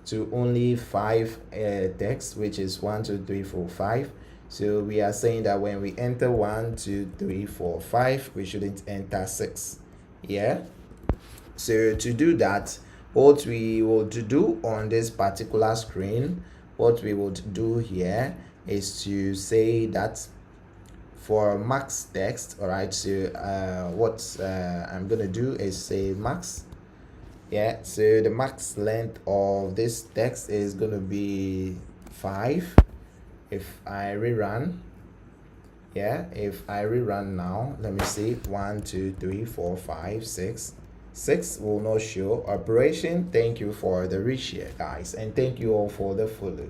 Speaker 1: to only 5 text, which is 1, 2, 3, 4, 5. So we are saying that when we enter 1, 2, 3, 4, 5, we shouldn't enter 6. Yeah, so to do that, what we will do on this particular screen, what we would do here is to say that for max text, all right, so what I'm gonna do is say max. Yeah, so the max length of this text is going to be 5. If I rerun, yeah, if I rerun now, let me see, 1, 2, 3, 4, 5, 6. 6 will not show. Operation, thank you for the reshare, guys, and thank you all for the follow.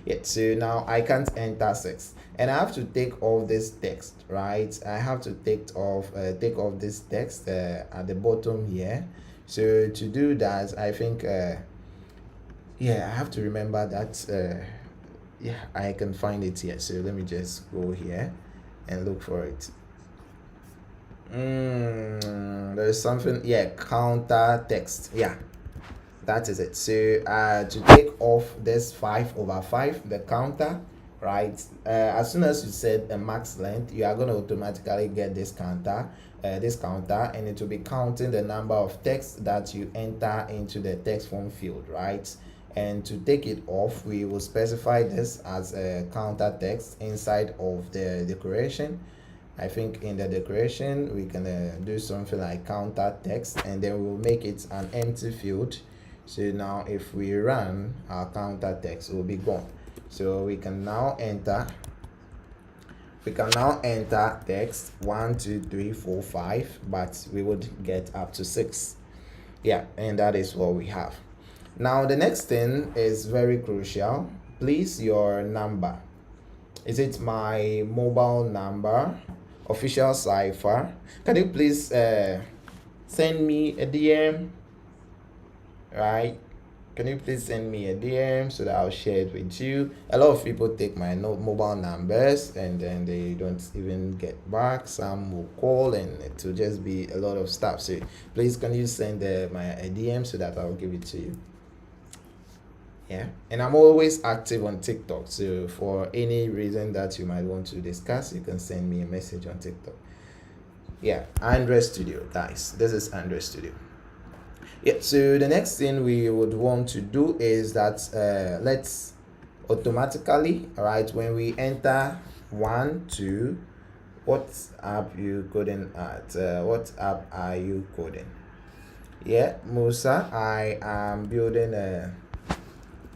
Speaker 1: Yeah, so now I can't enter 6, and I have to take off this text, right? I have to take off this text at the bottom here. So to do that, I think yeah, I have to remember that yeah, I can find it here. So let me just go here and look for it. There's something, yeah, counter text, yeah, that is it. So to take off this 5/5, the counter, right, as soon as you set a max length, you are going to automatically get this counter, and it will be counting the number of text that you enter into the text form field, right? And to take it off, we will specify this as a counter text inside of the decoration. I think in the decoration we can do something like counter text, and then we'll make it an empty field. So now if we run, our counter text will be gone. So we can now enter text 1, 2, 3, 4, 5, but we would get up to 6. Yeah, and that is what we have. Now the next thing is very crucial. Please, your number. Is it my mobile number, official cipher? Can you please send me a DM, right? Can you please send me a DM so that I'll share it with you? A lot of people take my mobile numbers and then they don't even get back. Some will call, and it will just be a lot of stuff. So please, can you send my DM so that I'll give it to you? Yeah, and I'm always active on TikTok. So for any reason that you might want to discuss, you can send me a message on TikTok. Yeah, Android Studio, guys. This is Android Studio. Yeah, so the next thing we would want to do is that let's automatically, all right, when we enter 1, 2, what app you coding at? What app are you coding? Yeah, Musa, I am building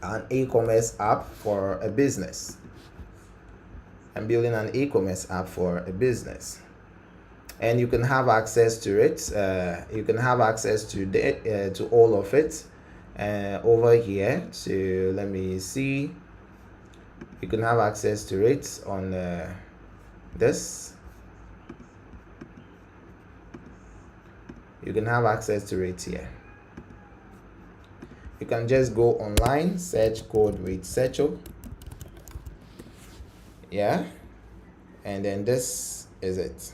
Speaker 1: an e-commerce app for a business. I'm building an e-commerce app for a business. And you can have access to it. You can have access to all of it over here. So let me see. You can have access to it on this. You can have access to it here. You can just go online, search code with Searcho. Yeah, and then this is it.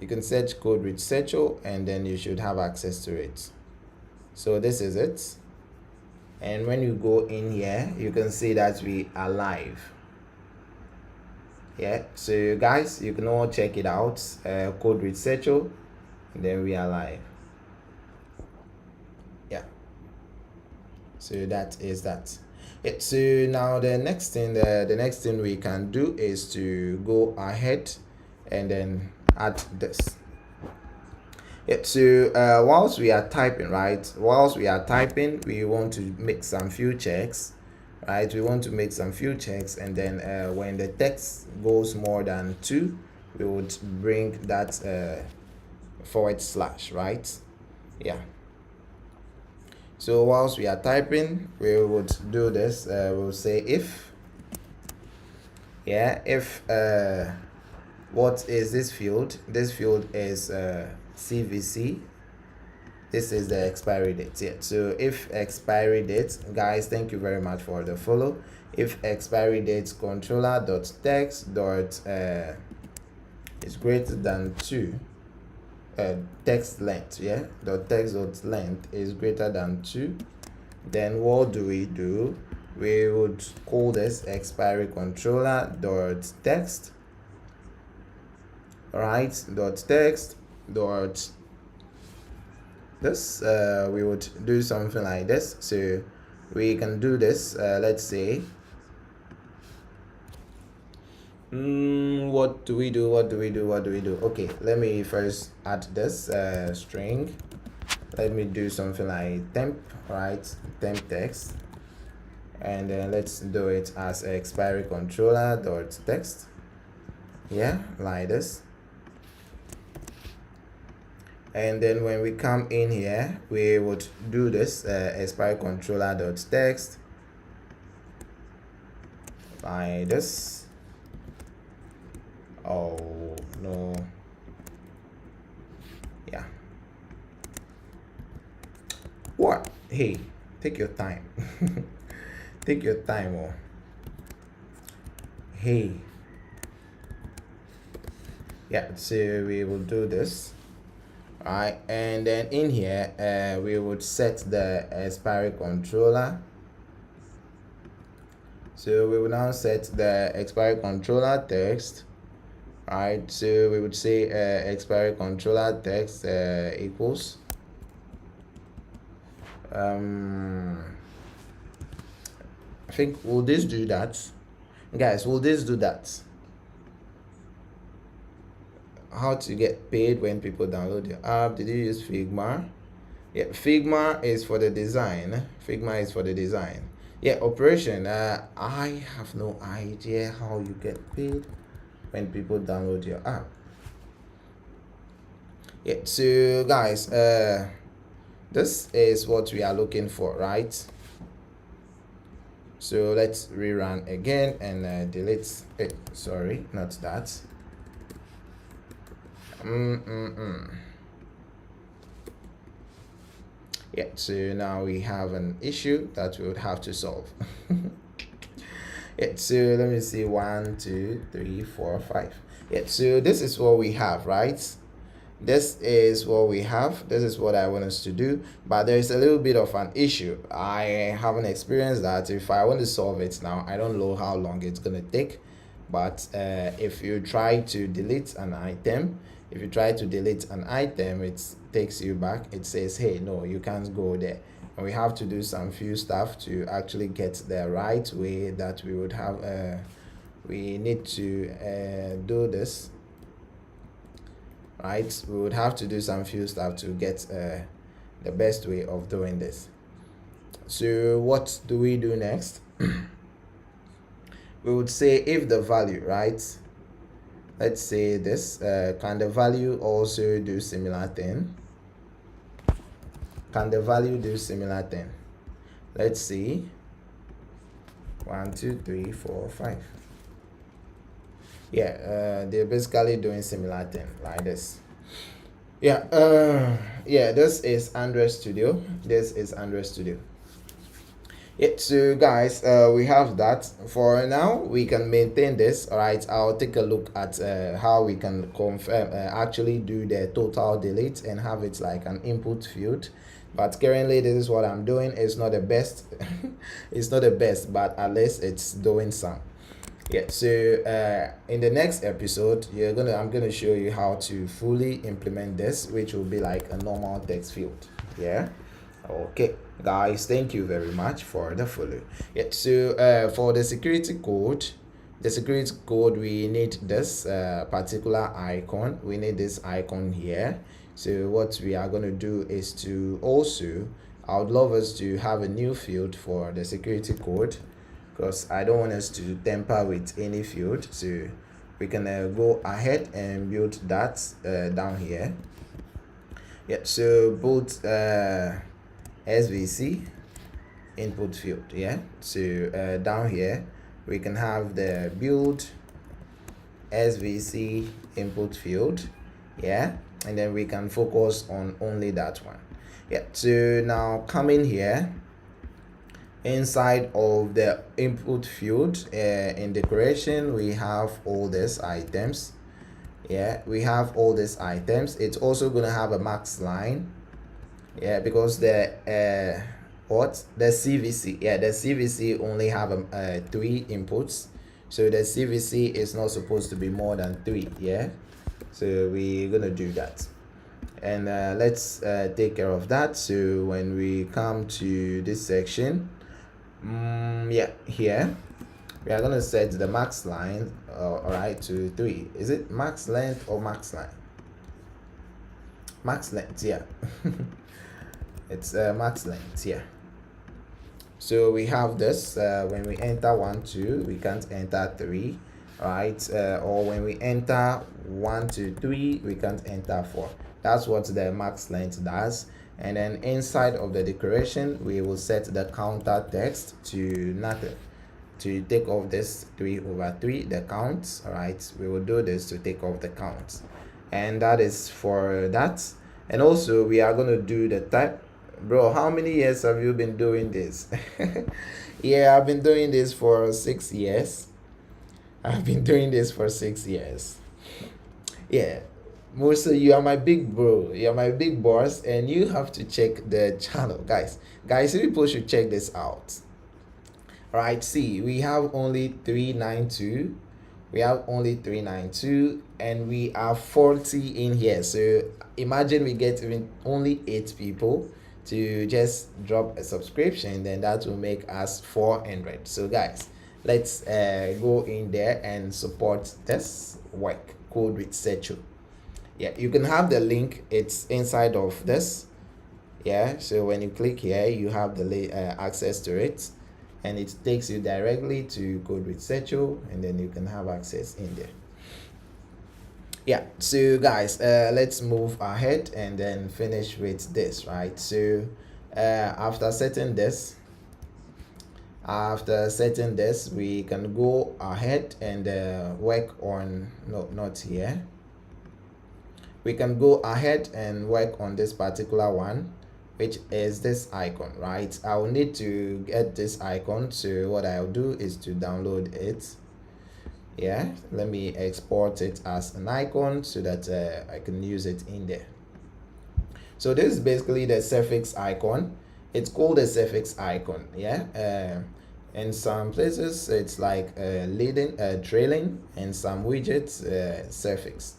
Speaker 1: You can search code with Searcho, and then you should have access to it. So this is it. And when you go in here, you can see that we are live. Yeah, so guys, you can all check it out. Code with Searcho, and then we are live. Yeah. So that is that. Yeah, so now the next thing we can do is to go ahead and then add this. Yeah, so whilst we are typing, right, we want to make some few checks, right? We want to make some few checks, and then when the text goes more than 2, we would bring that / right? Yeah. So whilst we are typing, we would do this. We'll say if, yeah, if what is this field? This field is CVC. This is the expiry date. Yeah. So if expiry date, guys, thank you very much for the follow. If expiry date controller.text dot is greater than 2, text length, yeah, .text.length is greater than 2, then what do? We would call this expiry controller.text, right, .text dot this. We would do something like this. So we can do this. Let's say what do we do? Okay, let me first add this string. Let me do something like temp, right? Temp text, and then let's do it as expiry controller.text. Yeah, like this. And then when we come in here, we would do this expiry controller.text like this. Oh no, yeah, what? Hey, take your time. Take your time. Oh, hey, yeah. So we will do this, right? And then in here we would set the expiry controller. So we will now set the expiry controller text, right? So we would say expiry controller text equals I think, will this do that, guys? Will this do that? How to get paid when people download your app? Did you use Figma? Yeah, Figma is for the design. Yeah, operation. I have no idea how you get paid when people download your app. Yeah, so guys, this is what we are looking for, right? So let's rerun again and delete it. Sorry, not that. Yeah, so now we have an issue that we would have to solve. Yeah, so let me see, 1 2 3 4 5. Yeah, so this is what we have, right? This is what we have. This is what I want us to do, but there is a little bit of an issue. I haven't experienced that. If I want to solve it now, I don't know how long it's gonna take, but if you try to delete an item, it takes you back. It says, hey, no, you can't go there, and we have to do some few stuff to actually get the right way that we would have. We need to do this, right? We would have to do some few stuff to get the best way of doing this. So what do we do next? We would say if the value, right? Let's say this, can the value also do similar thing? Let's see. 1 2 3 4 5. Yeah, they're basically doing similar thing like this. Yeah, yeah, this is Android Studio. Yeah, so guys, we have that. For now, we can maintain this. All right, I'll take a look at how we can confirm actually do the total delete and have it like an input field. But currently, this is what I'm doing. It's not the best. It's not the best, but at least it's doing some. Yeah, so in the next episode, I'm gonna show you how to fully implement this, which will be like a normal text field. Yeah. Okay, guys, thank you very much for the follow. Yeah, so for the security code, the security code, we need this particular icon. We need this icon here. So what we are going to do is to also, I would love us to have a new field for the security code, because I don't want us to tamper with any field. So we can go ahead and build that down here. Yeah, so both SVC input field. Yeah, so down here we can have the build SVC input field. Yeah, and then we can focus on only that one. Yeah, so now coming here inside of the input field, in decoration we have all these items. Yeah, we have all these items. It's also going to have a max line. Yeah, because the CVC, yeah, the CVC only have 3 inputs, so the CVC is not supposed to be more than 3. Yeah, so we're gonna do that, and let's take care of that. So when we come to this section, yeah, here we are gonna set the max line all right to 3. Is it max length or max line? Max length, yeah. It's max length, yeah. So we have this, when we enter 1 2, we can't enter 3, right? Or when we enter 1 2 3, we can't enter 4. That's what the max length does. And then inside of the decoration, we will set the counter text to nothing, to take off this 3/3, the counts. All right, we will do this to take off the counts, and that is for that. And also we are going to do the type. Bro, how many years have you been doing this? Yeah, I've been doing this for 6 years. I've been doing this for 6 years. Yeah, Musa, you are my big bro. You are my big boss, and you have to check the channel, guys. People should check this out. All right, see, we have only 392. We have only 392, and we are 40 in here. So imagine we get even only 8 people to just drop a subscription, then that will make us 400. So guys, let's go in there and support this work, code with Secho. Yeah, you can have the link, it's inside of this. Yeah, so when you click here, you have the access to it, and it takes you directly to code with Secho, and then you can have access in there. Yeah, so guys, let's move ahead and then finish with this, right? So after setting this, we can go ahead and work on, no, not here. We can go ahead and work on this particular one, which is this icon, right? I will need to get this icon, so what I'll do is to download it. Yeah, let me export it as an icon so that I can use it in there. So this is basically the suffix icon. It's called a suffix icon. Yeah, in some places it's like leading, trailing, and some widgets suffix,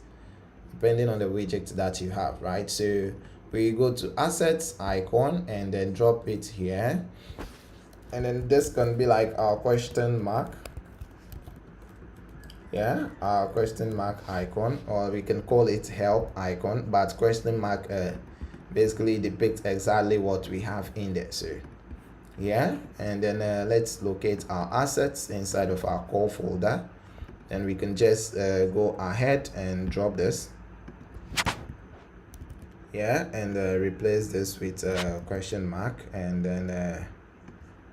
Speaker 1: depending on the widget that you have, right? So we go to assets icon and then drop it here, and then this can be like our question mark. Yeah, our question mark icon, or we can call it help icon, but question mark basically depicts exactly what we have in there. So yeah, and then let's locate our assets inside of our core folder, and we can just go ahead and drop this. Yeah, and replace this with a question mark, and then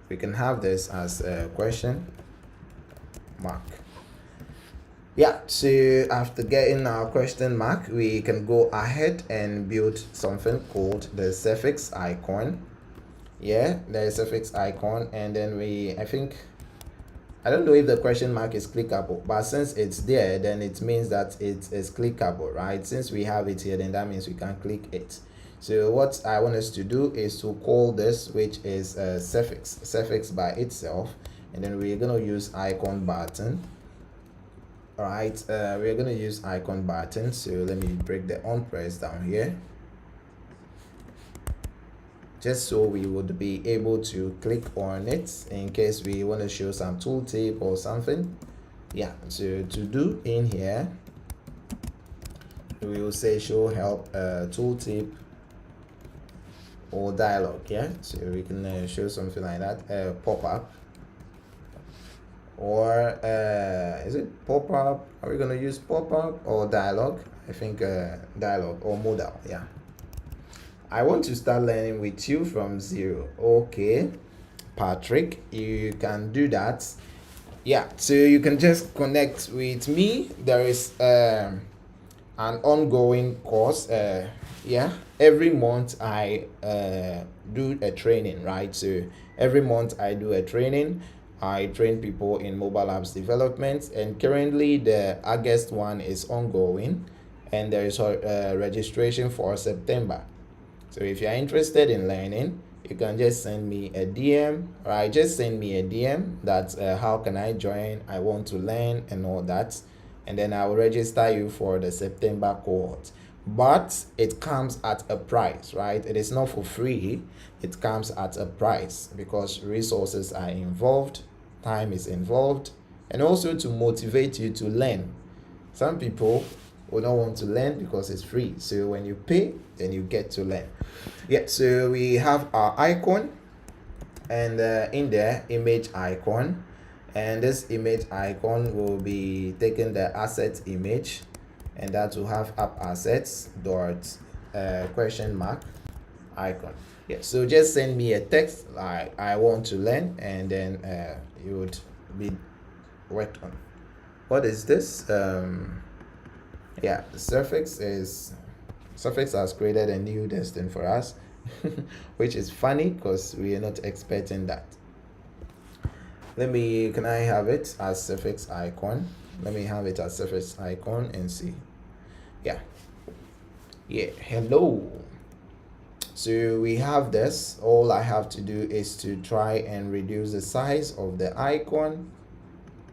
Speaker 1: we can have this as a question mark. Yeah, so after getting our question mark, we can go ahead and build something called the suffix icon. Yeah, the suffix icon, and then I don't know if the question mark is clickable, but since it's there, then it means that it is clickable, right? Since we have it here, then that means we can click it. So what I want us to do is to call this, which is a suffix by itself, and then we're going to use icon button. All right, we're going to use icon button. So let me break the on press down here, just so we would be able to click on it in case we want to show some tooltip or something. Yeah, so to do in here, we will say show help tooltip or dialog. Yeah, so we can show something like that, pop-up, or is it pop-up? Are we gonna use pop-up or dialog? I think dialog or modal. Yeah, I want to start learning with you from zero. Okay, Patrick, you can do that. Yeah, so you can just connect with me. There is an ongoing course. Yeah, every month I do a training, right? So every month I do a training. I train people in mobile apps development, and currently the August one is ongoing, and there is a registration for September. So if you're interested in learning, you can just send me a DM, right? Just send me a DM. That's how can I join? I want to learn and all that. And then I will register you for the September cohort. But it comes at a price, right? It is not for free. It comes at a price because resources are involved, time is involved, and also to motivate you to learn. Some people will not want to learn because it's free. So when you pay, then you get to learn. Yeah, so we have our icon, and in there, image icon, and this image icon will be taking the asset image, and that will have app assets dot question mark icon. Yeah, so just send me a text like I want to learn, and then you would be worked on. What is this? Yeah, Suffix has created a new destination for us, which is funny because we are not expecting that. Can I have it as suffix icon? Let me have it as suffix icon and see. Yeah, hello. So we have this. All I have to do is to try and reduce the size of the icon.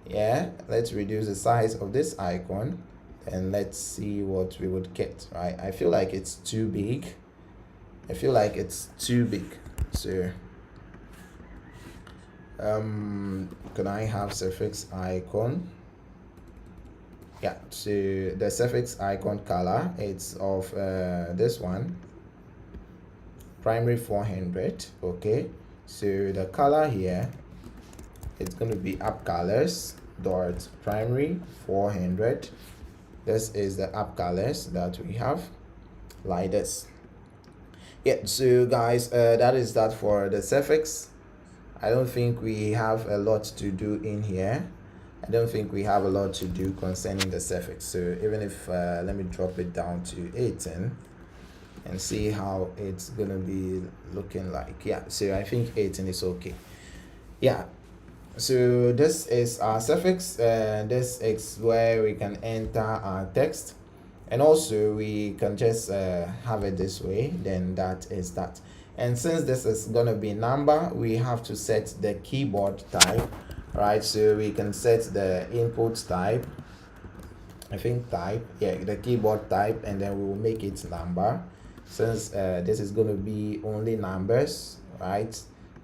Speaker 1: Yeah, let's reduce the size of this icon, and let's see what we would get, right? I feel like it's too big. So can I have suffix icon? Yeah, so the suffix icon color, it's of this one, primary 400. Okay, so the color here, it's going to be app colors dot primary 400. This is the app colors that we have, like this. Yeah, so guys, that is that for the suffix. I don't think we have a lot to do in here. I don't think we have a lot to do concerning the suffix. So even if let me drop it down to 18 and see how it's gonna be looking like. Yeah, so I think 18 is okay. Yeah, so this is our suffix. This is where we can enter our text, and also we can just have it this way. Then that is that. And since this is gonna be number, we have to set the keyboard type, right? So we can set the input type, I think type, yeah, the keyboard type, and then we will make it number. Since this is going to be only numbers, right?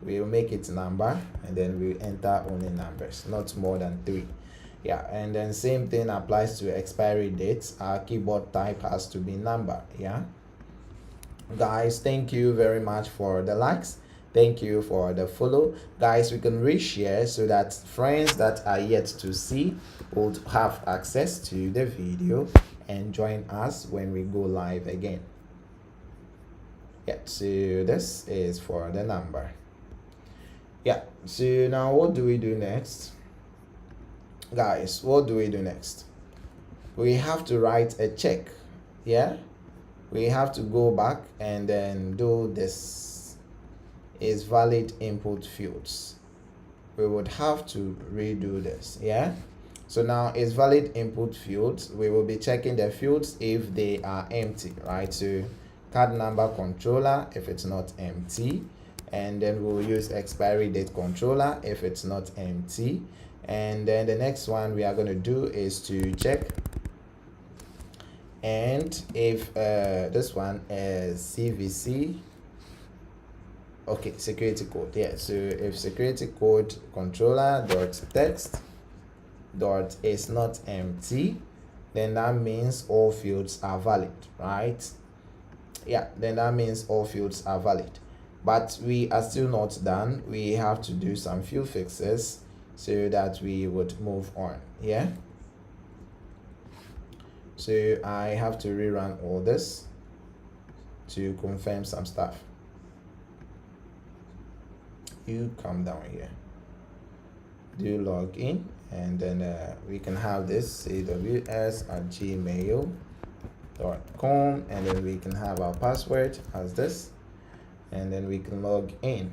Speaker 1: We will make it number, and then we enter only numbers, not more than 3. Yeah, and then same thing applies to expiry dates. Our keyboard type has to be number. Yeah, guys, thank you very much for the likes. Thank you for the follow. Guys, we can reshare so that friends that are yet to see would have access to the video and join us when we go live again. Yeah, so this is for the number. Yeah, so now what do we do next? Guys, what do we do next? We have to write a check. Yeah, we have to go back and then do this isValidInputFields. We would have to redo this. Yeah, so now isValidInputFields, we will be checking the fields if they are empty, right? So card number controller if it's not empty, and then we'll use expiry date controller if it's not empty. And then the next one we are going to do is to check and if this one is CVC, okay, security code. Yeah, so if security code controller dot text, dot is not empty, then that means all fields are valid, right? Yeah, then that means all fields are valid. But we are still not done. We have to do some few fixes so that we would move on. Yeah, so I have to rerun all this to confirm some stuff. You come down here, do login, and then we can have this aws@gmail.com, and then we can have our password as this, and then we can log in.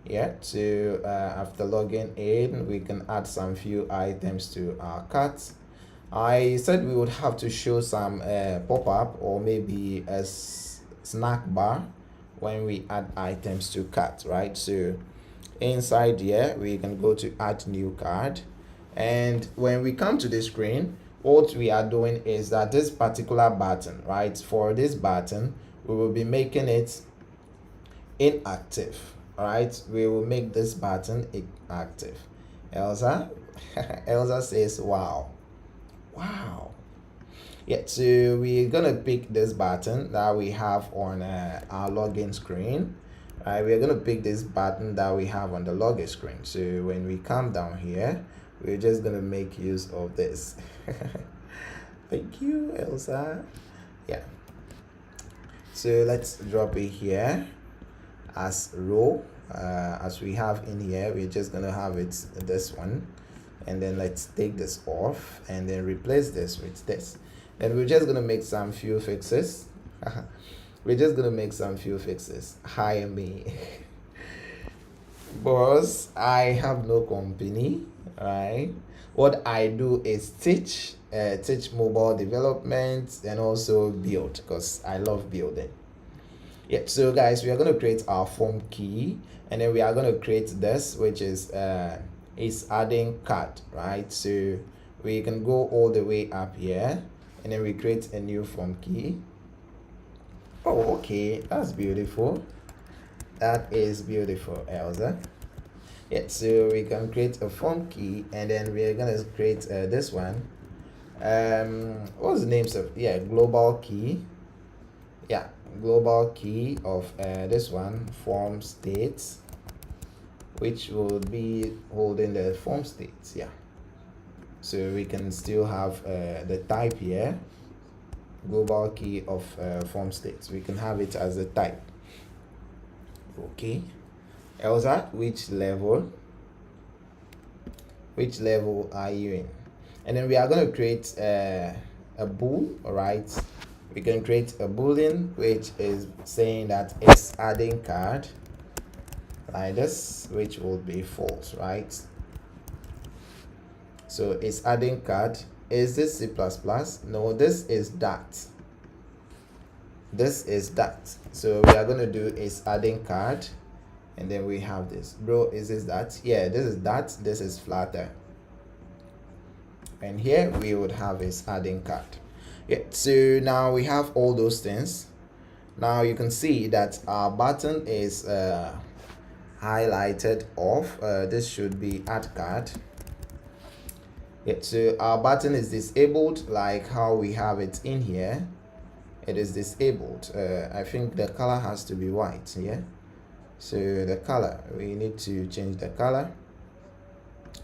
Speaker 1: Yeah, so after logging in, we can add some few items to our cart. I said we would have to show some pop-up or maybe a snack bar when we add items to cart, right? So inside here, we can go to add new card, and when we come to the screen, what we are doing is that this particular button, right, for this button, we will be making it inactive. All right, we will make this button inactive. Elsa Elsa says wow. Yeah, so we're gonna pick this button that we have on our login screen. Right, we're gonna pick this button that we have on the login screen. So when we come down here, we're just gonna make use of this. Thank you, Elsa. Yeah, so let's drop it here as row. As we have in here, we're just gonna have it this one, and then let's take this off and then replace this with this. And we're just gonna make some few fixes. We're just gonna make some few fixes. Hire me. Boss, I have no company, right? What I do is teach mobile development and also build, because I love building. Yeah, so guys, we are going to create our form key, and then we are going to create this, which is adding card, right? So we can go all the way up here, and then we create a new form key. Oh, okay, that's beautiful. That is beautiful, Elsa. Yeah, so we can create a form key, and then we are going to create this one. What's the name of? Yeah, GlobalKey. Yeah, GlobalKey of this one, form states, which will be holding the form states. Yeah, so we can still have the type here, GlobalKey of form states. We can have it as a type. Okay, Elsa, which level are you in? And then we are going to create a bool. All right, we can create a boolean which is saying that it's adding card like this, which will be false, right? So it's adding card. Is this C++? No, this is that. This is that. So we are going to do is adding card, and then we have this. Bro, is this that? Yeah, this is that. This is Flutter. And here we would have is adding card. Yeah, so now we have all those things. Now you can see that our button is highlighted off. This should be add card. Yeah, so our button is disabled like how we have it in here. It is disabled. I think the color has to be white. Yeah, so the color, we need to change the color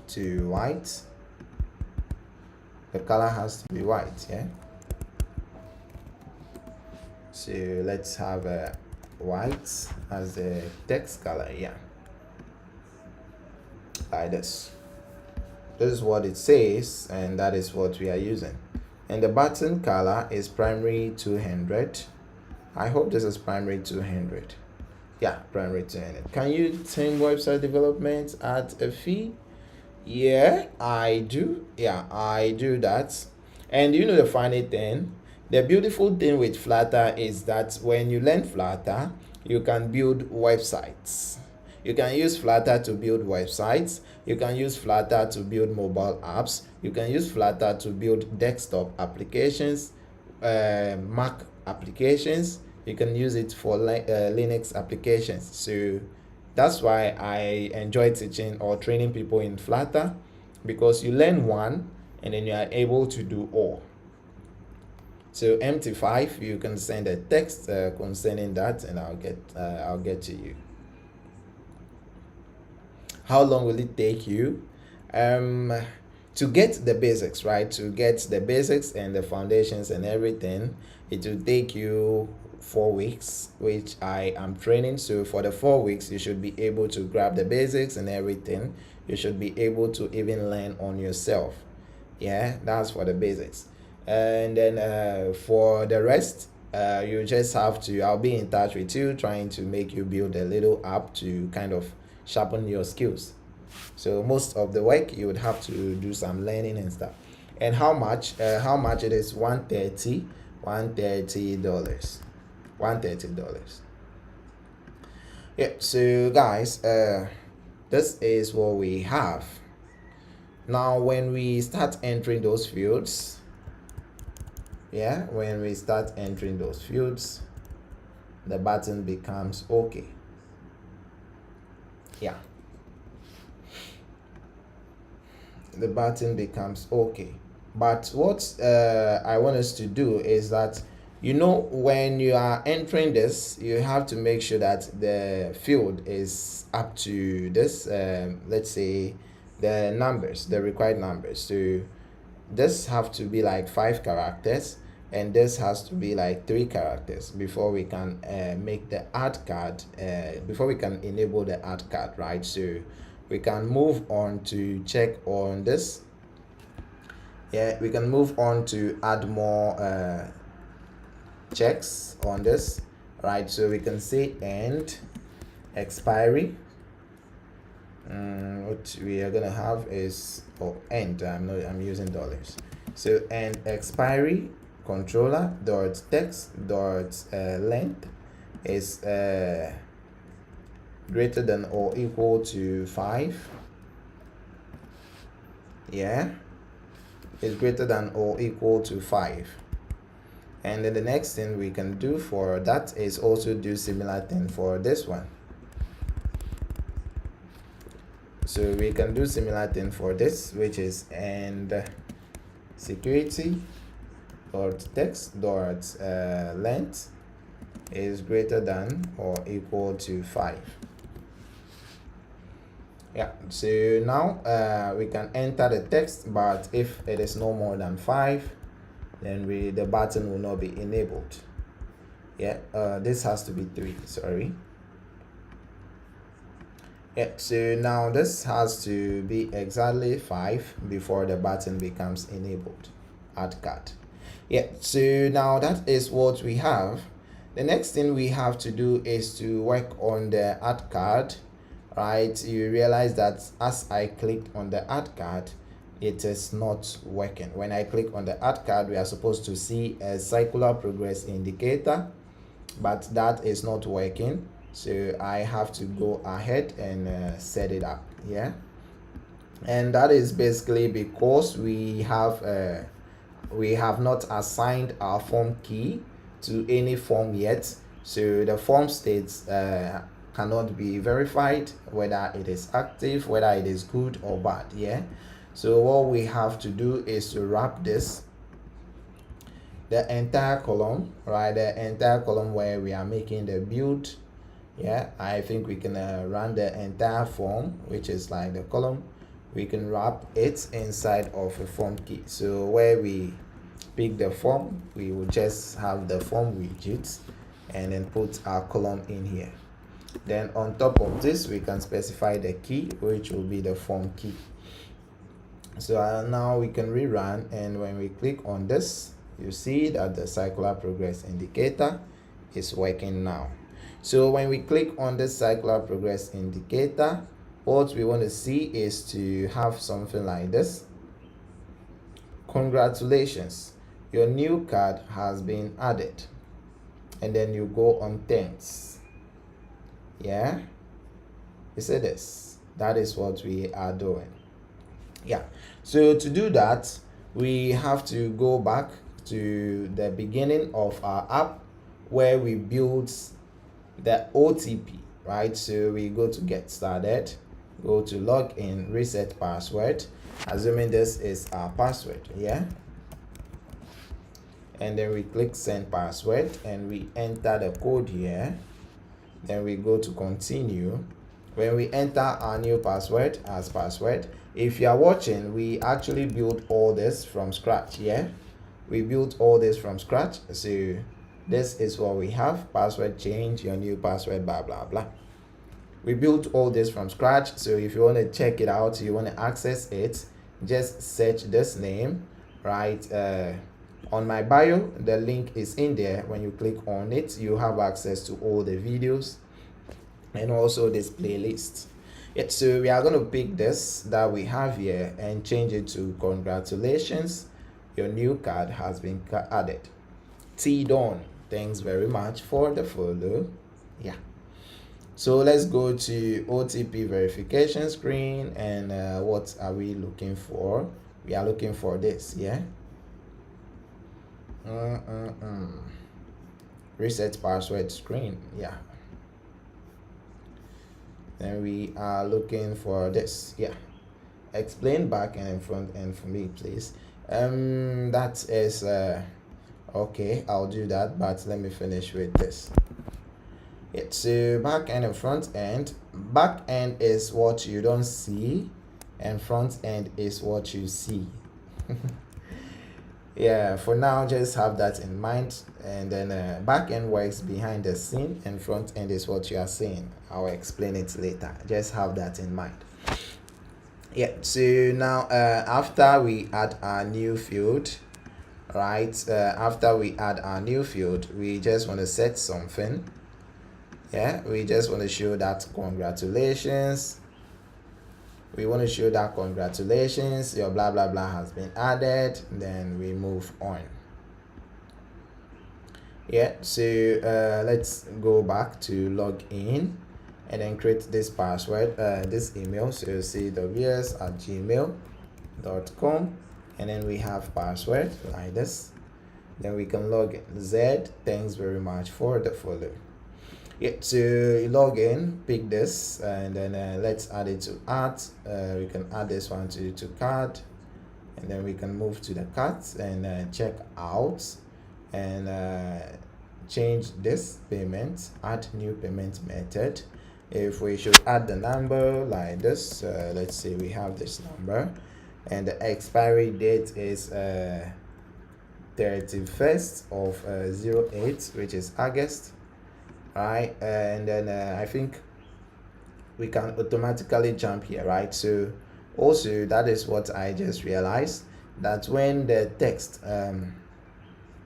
Speaker 1: to white. The color has to be white. Yeah, so let's have a white as the text color. Yeah, like this. This is what it says, and that is what we are using. And the button color is primary 200. I hope this is primary 200. Yeah, primary 200. Can you team website development at a fee? Yeah, I do. Yeah, I do that. And you know the funny thing, the beautiful thing with Flutter is that when you learn Flutter, you can build websites. You can use Flutter to build websites. You can use Flutter to build mobile apps. You can use Flutter to build desktop applications, Mac applications. You can use it for Linux applications. So That's why I enjoy teaching or training people in Flutter, because you learn one and then you are able to do all. So MT5, you can send a text concerning that, and I'll get to you. How long will it take you? To get the basics, right? To get the basics and the foundations and everything, it will take you 4 weeks, which I am training. So for the 4 weeks, you should be able to grab the basics and everything. You should be able to even learn on yourself. Yeah, that's for the basics. And then for the rest, you just have to, I'll be in touch with you, trying to make you build a little app to kind of sharpen your skills. So most of the work you would have to do some learning and stuff. And how much it is? $130. Yeah, so guys, this is what we have. Now when we start entering those fields, the button becomes okay. Yeah, the button becomes okay. But what I want us to do is that, when you are entering this, you have to make sure that the field is up to this, let's say the required numbers. So this have to be like 5 characters, and this has to be like 3 characters before we can make the add card, before we can enable the add card, right? So we can move on to check on this. Yeah, we can move on to add more checks on this, right? So we can say end expiry. What we are gonna have is end. I'm using dollars. So end expiry controller dot text dot length is greater than or equal to 5. Yeah, is greater than or equal to 5. And then the next thing we can do for that is also do similar thing for this one. So we can do similar thing for this, which is end security dot text dot length is greater than or equal to 5. Yeah, so now we can enter the text, but if it is no more than 5, then the button will not be enabled. Yeah, this has to be 3, sorry. Yeah, so now this has to be exactly 5 before the button becomes enabled. Add card. Yeah, so now that is what we have. The next thing we have to do is to work on the add card, right? You realize that as I clicked on the add card, it is not working. When I click on the add card, we are supposed to see a circular progress indicator, but that is not working. So I have to go ahead and set it up. Yeah, and that is basically because we have not assigned our form key to any form yet. So the form states cannot be verified whether it is active, whether it is good or bad. Yeah, so what we have to do is to wrap this, the entire column, right? The entire column where we are making the build. Yeah, I think we can run the entire form, which is like the column. We can wrap it inside of a form key. So where we pick the form, we will just have the form widgets and then put our column in here. Then on top of this, we can specify the key, which will be the form key. So now we can rerun, and when we click on this, you see that the circular progress indicator is working now. So when we click on this circular progress indicator, what we want to see is to have something like this. Congratulations, your new card has been added. And then you go on thanks. Yeah, you see this. That is what we are doing. Yeah, so to do that, we have to go back to the beginning of our app where we built the OTP, right? So we go to get started, go to login, reset password, assuming this is our password, yeah, and then we click send password and we enter the code here. Then we go to continue. When we enter our new password as password, if you are watching, we actually built all this from scratch. Yeah, we built all this from scratch. So this is what we have: password change, your new password, blah blah blah. We built all this from scratch. So if you want to check it out, you want to access it, just search this name, right? On my bio, the link is in there. When you click on it, you have access to all the videos and also this playlist. Yeah, so we are going to pick this that we have here and change it to congratulations, your new card has been added. T-Don, thanks very much for the follow. Yeah, so let's go to OTP verification screen, and what are we looking for? We are looking for this, yeah. Reset password screen, yeah. Then we are looking for this, yeah. Explain back and in front end for me, please. That is okay, I'll do that, but let me finish with this. It's back end and front end. Back end is what you don't see, and front end is what you see. Yeah, for now, just have that in mind. And then back end works behind the scene, and front end is what you are seeing. I'll explain it later. Just have that in mind. Yeah, so now after we add our new field, right? After we add our new field, we just want to set something. Yeah, we just want to show that congratulations. We want to show that congratulations, your blah blah blah has been added. Then we move on. Yeah, so let's go back to log in and then create this password, this email. So cws@gmail.com, and then we have password like this. Then we can log in. Z, thanks very much for the follow. Yeah, to log in, pick this, and then let's add it to art. We can add this one to cart, and then we can move to the cart and check out, and change this payment, add new payment method. If we should add the number like this, let's say we have this number, and the expiry date is 31st of 08, which is August. Right, and then I think we can automatically jump here, right? So also that is what I just realized, that when the text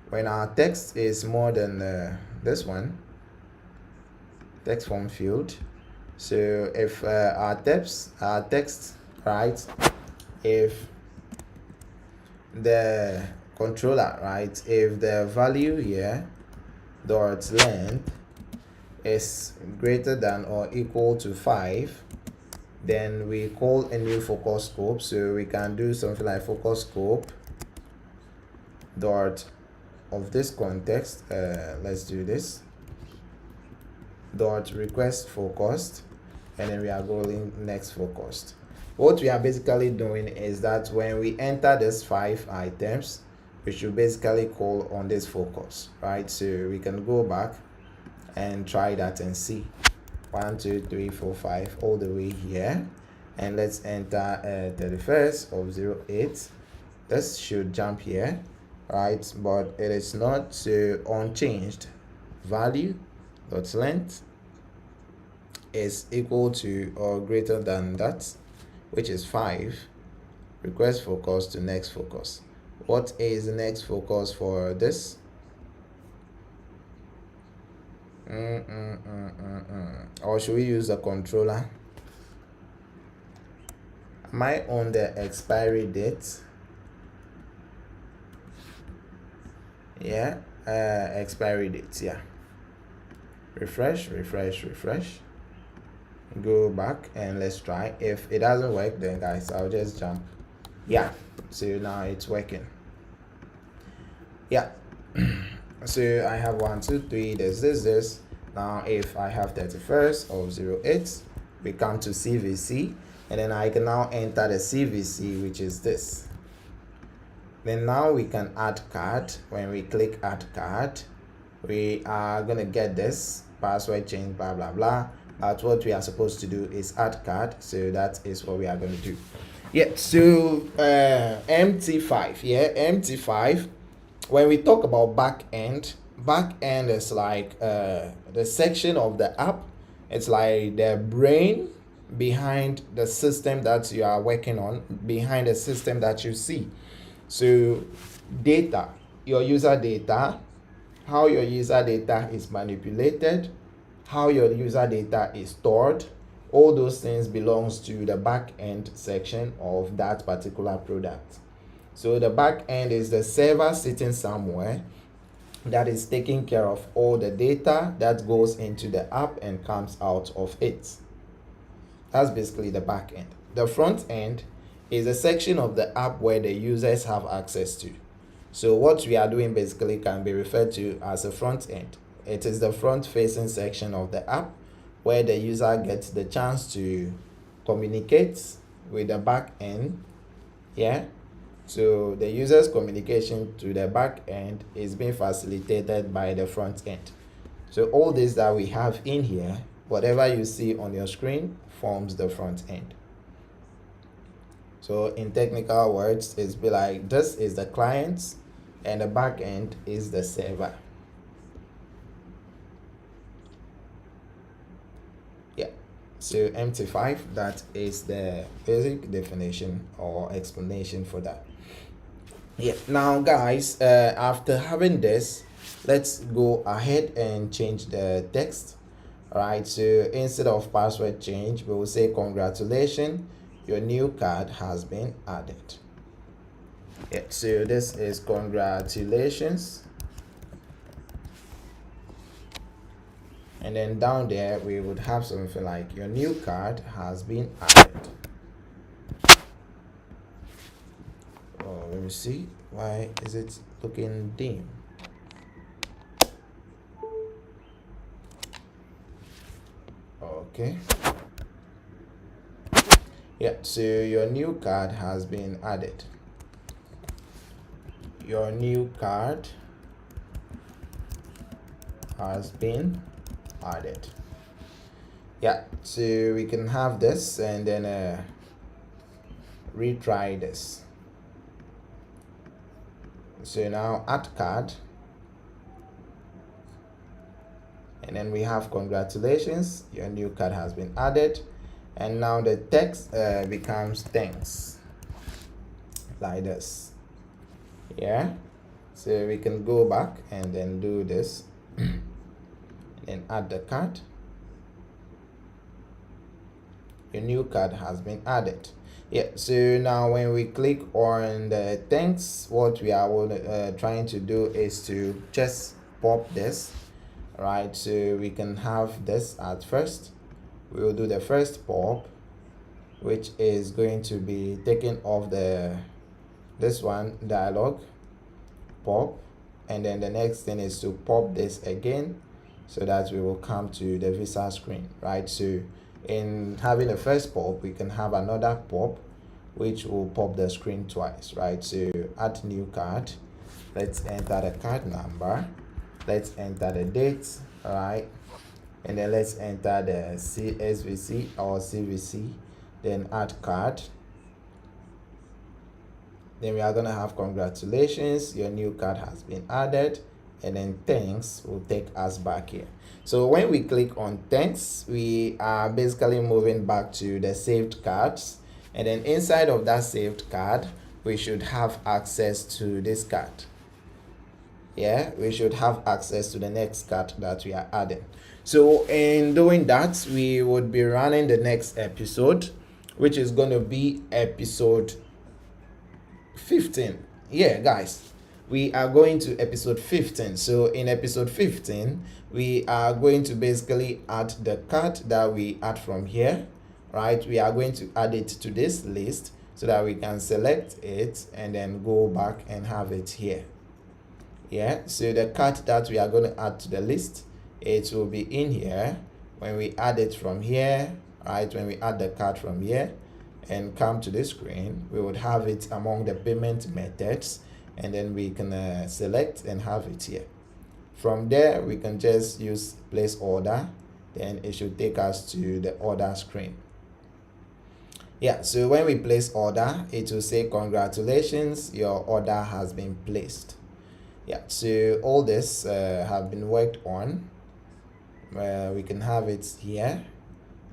Speaker 1: when our text is more than this one, TextFormField. So if our text right, if the controller, right, if the value here dot length is greater than or equal to 5, then we call a new focus scope. So we can do something like focus scope dot of this context, let's do this, dot request focused, and then we are going next focused. What we are basically doing is that when we enter this 5 items, we should basically call on this focus, right? So we can go back and try that and see 1 2 3 4 5 all the way here, and let's enter 31st of 08. This should jump here, right? But it is not. So unchanged value dot length is equal to or greater than that, which is 5. Request focus to next focus. What is the next focus for this? Or should we use a controller? Am I on the expiry date? Yeah, expiry date. Yeah, refresh. Go back and let's try. If it doesn't work, then guys, I'll just jump. Yeah, so now it's working. Yeah. So I have 1 2 3, there's this. Now if I have 31st of 08, we come to CVC, and then I can now enter the CVC, which is this. Then now we can add card. When we click add card, we are gonna get this password change, blah blah blah. But what we are supposed to do is add card, so that is what we are going to do. Yeah, so MT5, yeah, MT5. When we talk about back end is like the section of the app. It's like the brain behind the system that you are working on, behind the system that you see. So data, your user data, how your user data is manipulated, how your user data is stored, all those things belongs to the back end section of that particular product. So the back end is the server sitting somewhere that is taking care of all the data that goes into the app and comes out of it. That's basically the back end. The front end is a section of the app where the users have access to. So what we are doing basically can be referred to as a front end. It is the front facing section of the app where the user gets the chance to communicate with the back end. Yeah, so the user's communication to the back end is being facilitated by the front end. So all this that we have in here, whatever you see on your screen, forms the front end. So in technical words, it's be like this is the client and the back end is the server. Yeah, so MT5, that is the basic definition or explanation for that. Yeah, now guys, after having this, let's go ahead and change the text. All right, so instead of password change, we will say congratulations, your new card has been added. Yeah, so this is congratulations, and then down there we would have something like your new card has been added. Oh, let me see, why is it looking dim? Okay, yeah, so your new card has been added. Your new card has been added. Yeah, so we can have this and then retry this. So now add card, and then we have congratulations, your new card has been added, and now the text becomes thanks, like this. Yeah, so we can go back and then do this and add the card. Your new card has been added. Yeah, so now when we click on the thanks, what we are trying to do is to just pop this, right? So we can have this at first. We will do the first pop, which is going to be taking off this one, dialog pop, and then the next thing is to pop this again so that we will come to the visa screen, right? So in having a first pop, we can have another pop which will pop the screen twice, right? So add new card, let's enter the card number, let's enter the date, all right, and then let's enter the SVC or CVC, then add card. Then we are going to have congratulations, your new card has been added, and then thanks will take us back here. So when we click on thanks, we are basically moving back to the saved cards, and then inside of that saved card we should have access to this card. Yeah, we should have access to the next card that we are adding. So in doing that, we would be running the next episode, which is going to be episode 15. Yeah guys, we are going to episode 15. So in episode 15 we are going to basically add the card that we add from here, right? We are going to add it to this list so that we can select it and then go back and have it here. Yeah, so the card that we are going to add to the list it will be in here. When we add it from here, right, when we add the card from here and come to this screen, we would have it among the payment methods, and then we can select and have it here. From there, we can just use place order, then it should take us to the order screen. Yeah, so when we place order, it will say congratulations, your order has been placed. Yeah, so all this have been worked on. We can have it here,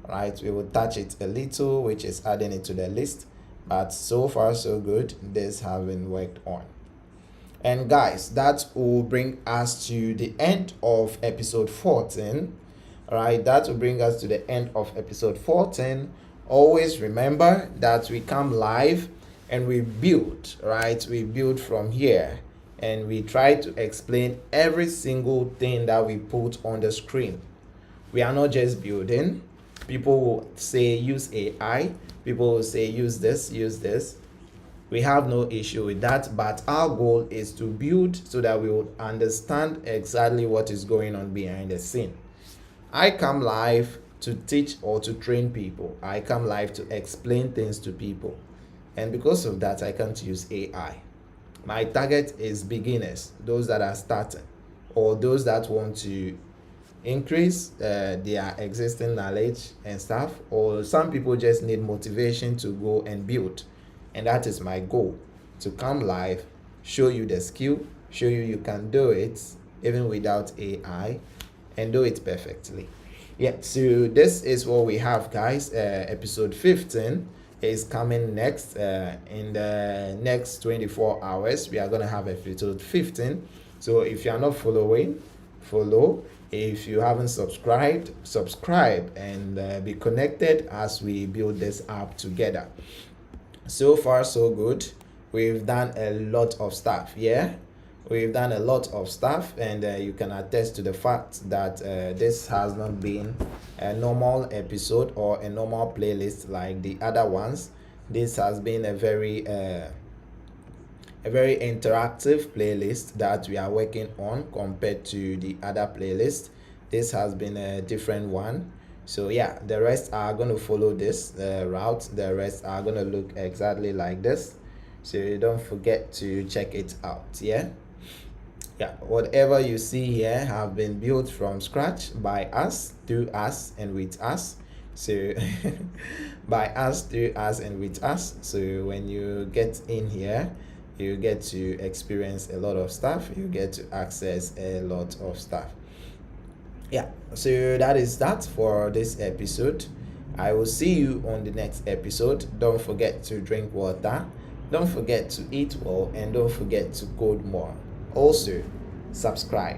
Speaker 1: right? We will touch it a little, which is adding it to the list, but so far so good. This have been worked on. And guys, that will bring us to the end of episode 14. All right, that will bring us to the end of episode 14. Always remember that we come live and we build, right? We build from here and we try to explain every single thing that we put on the screen. We are not just building. People will say use AI. People will say use this, use this. We have no issue with that, but our goal is to build so that we will understand exactly what is going on behind the scene. I come live to teach or to train people. I come live to explain things to people. And because of that, I can't use AI. My target is beginners, those that are starting, or those that want to increase their existing knowledge and stuff, or some people just need motivation to go and build. And that is my goal, to come live, show you the skill, show you can do it even without AI, and do it perfectly. Yeah, so this is what we have, guys. Episode 15 is coming next. In the next 24 hours, we are going to have episode 15. So if you are not following, follow. If you haven't subscribed, subscribe and be connected as we build this app together. So far so good. We've done a lot of stuff. We've done a lot of stuff, and you can attest to the fact that this has not been a normal episode or a normal playlist like the other ones. This has been a very interactive playlist that we are working on compared to the other playlist. This has been a different one. So yeah, the rest are going to follow this route. The rest are going to look exactly like this. So don't forget to check it out. Yeah, whatever you see here have been built from scratch by us, through us, and with us. So by us, through us, and with us. So when you get in here, you get to experience a lot of stuff. You get to access a lot of stuff. Yeah, so that is that for this episode. I will see you on the next episode. Don't forget to drink water, don't forget to eat well, and don't forget to code more. Also, subscribe.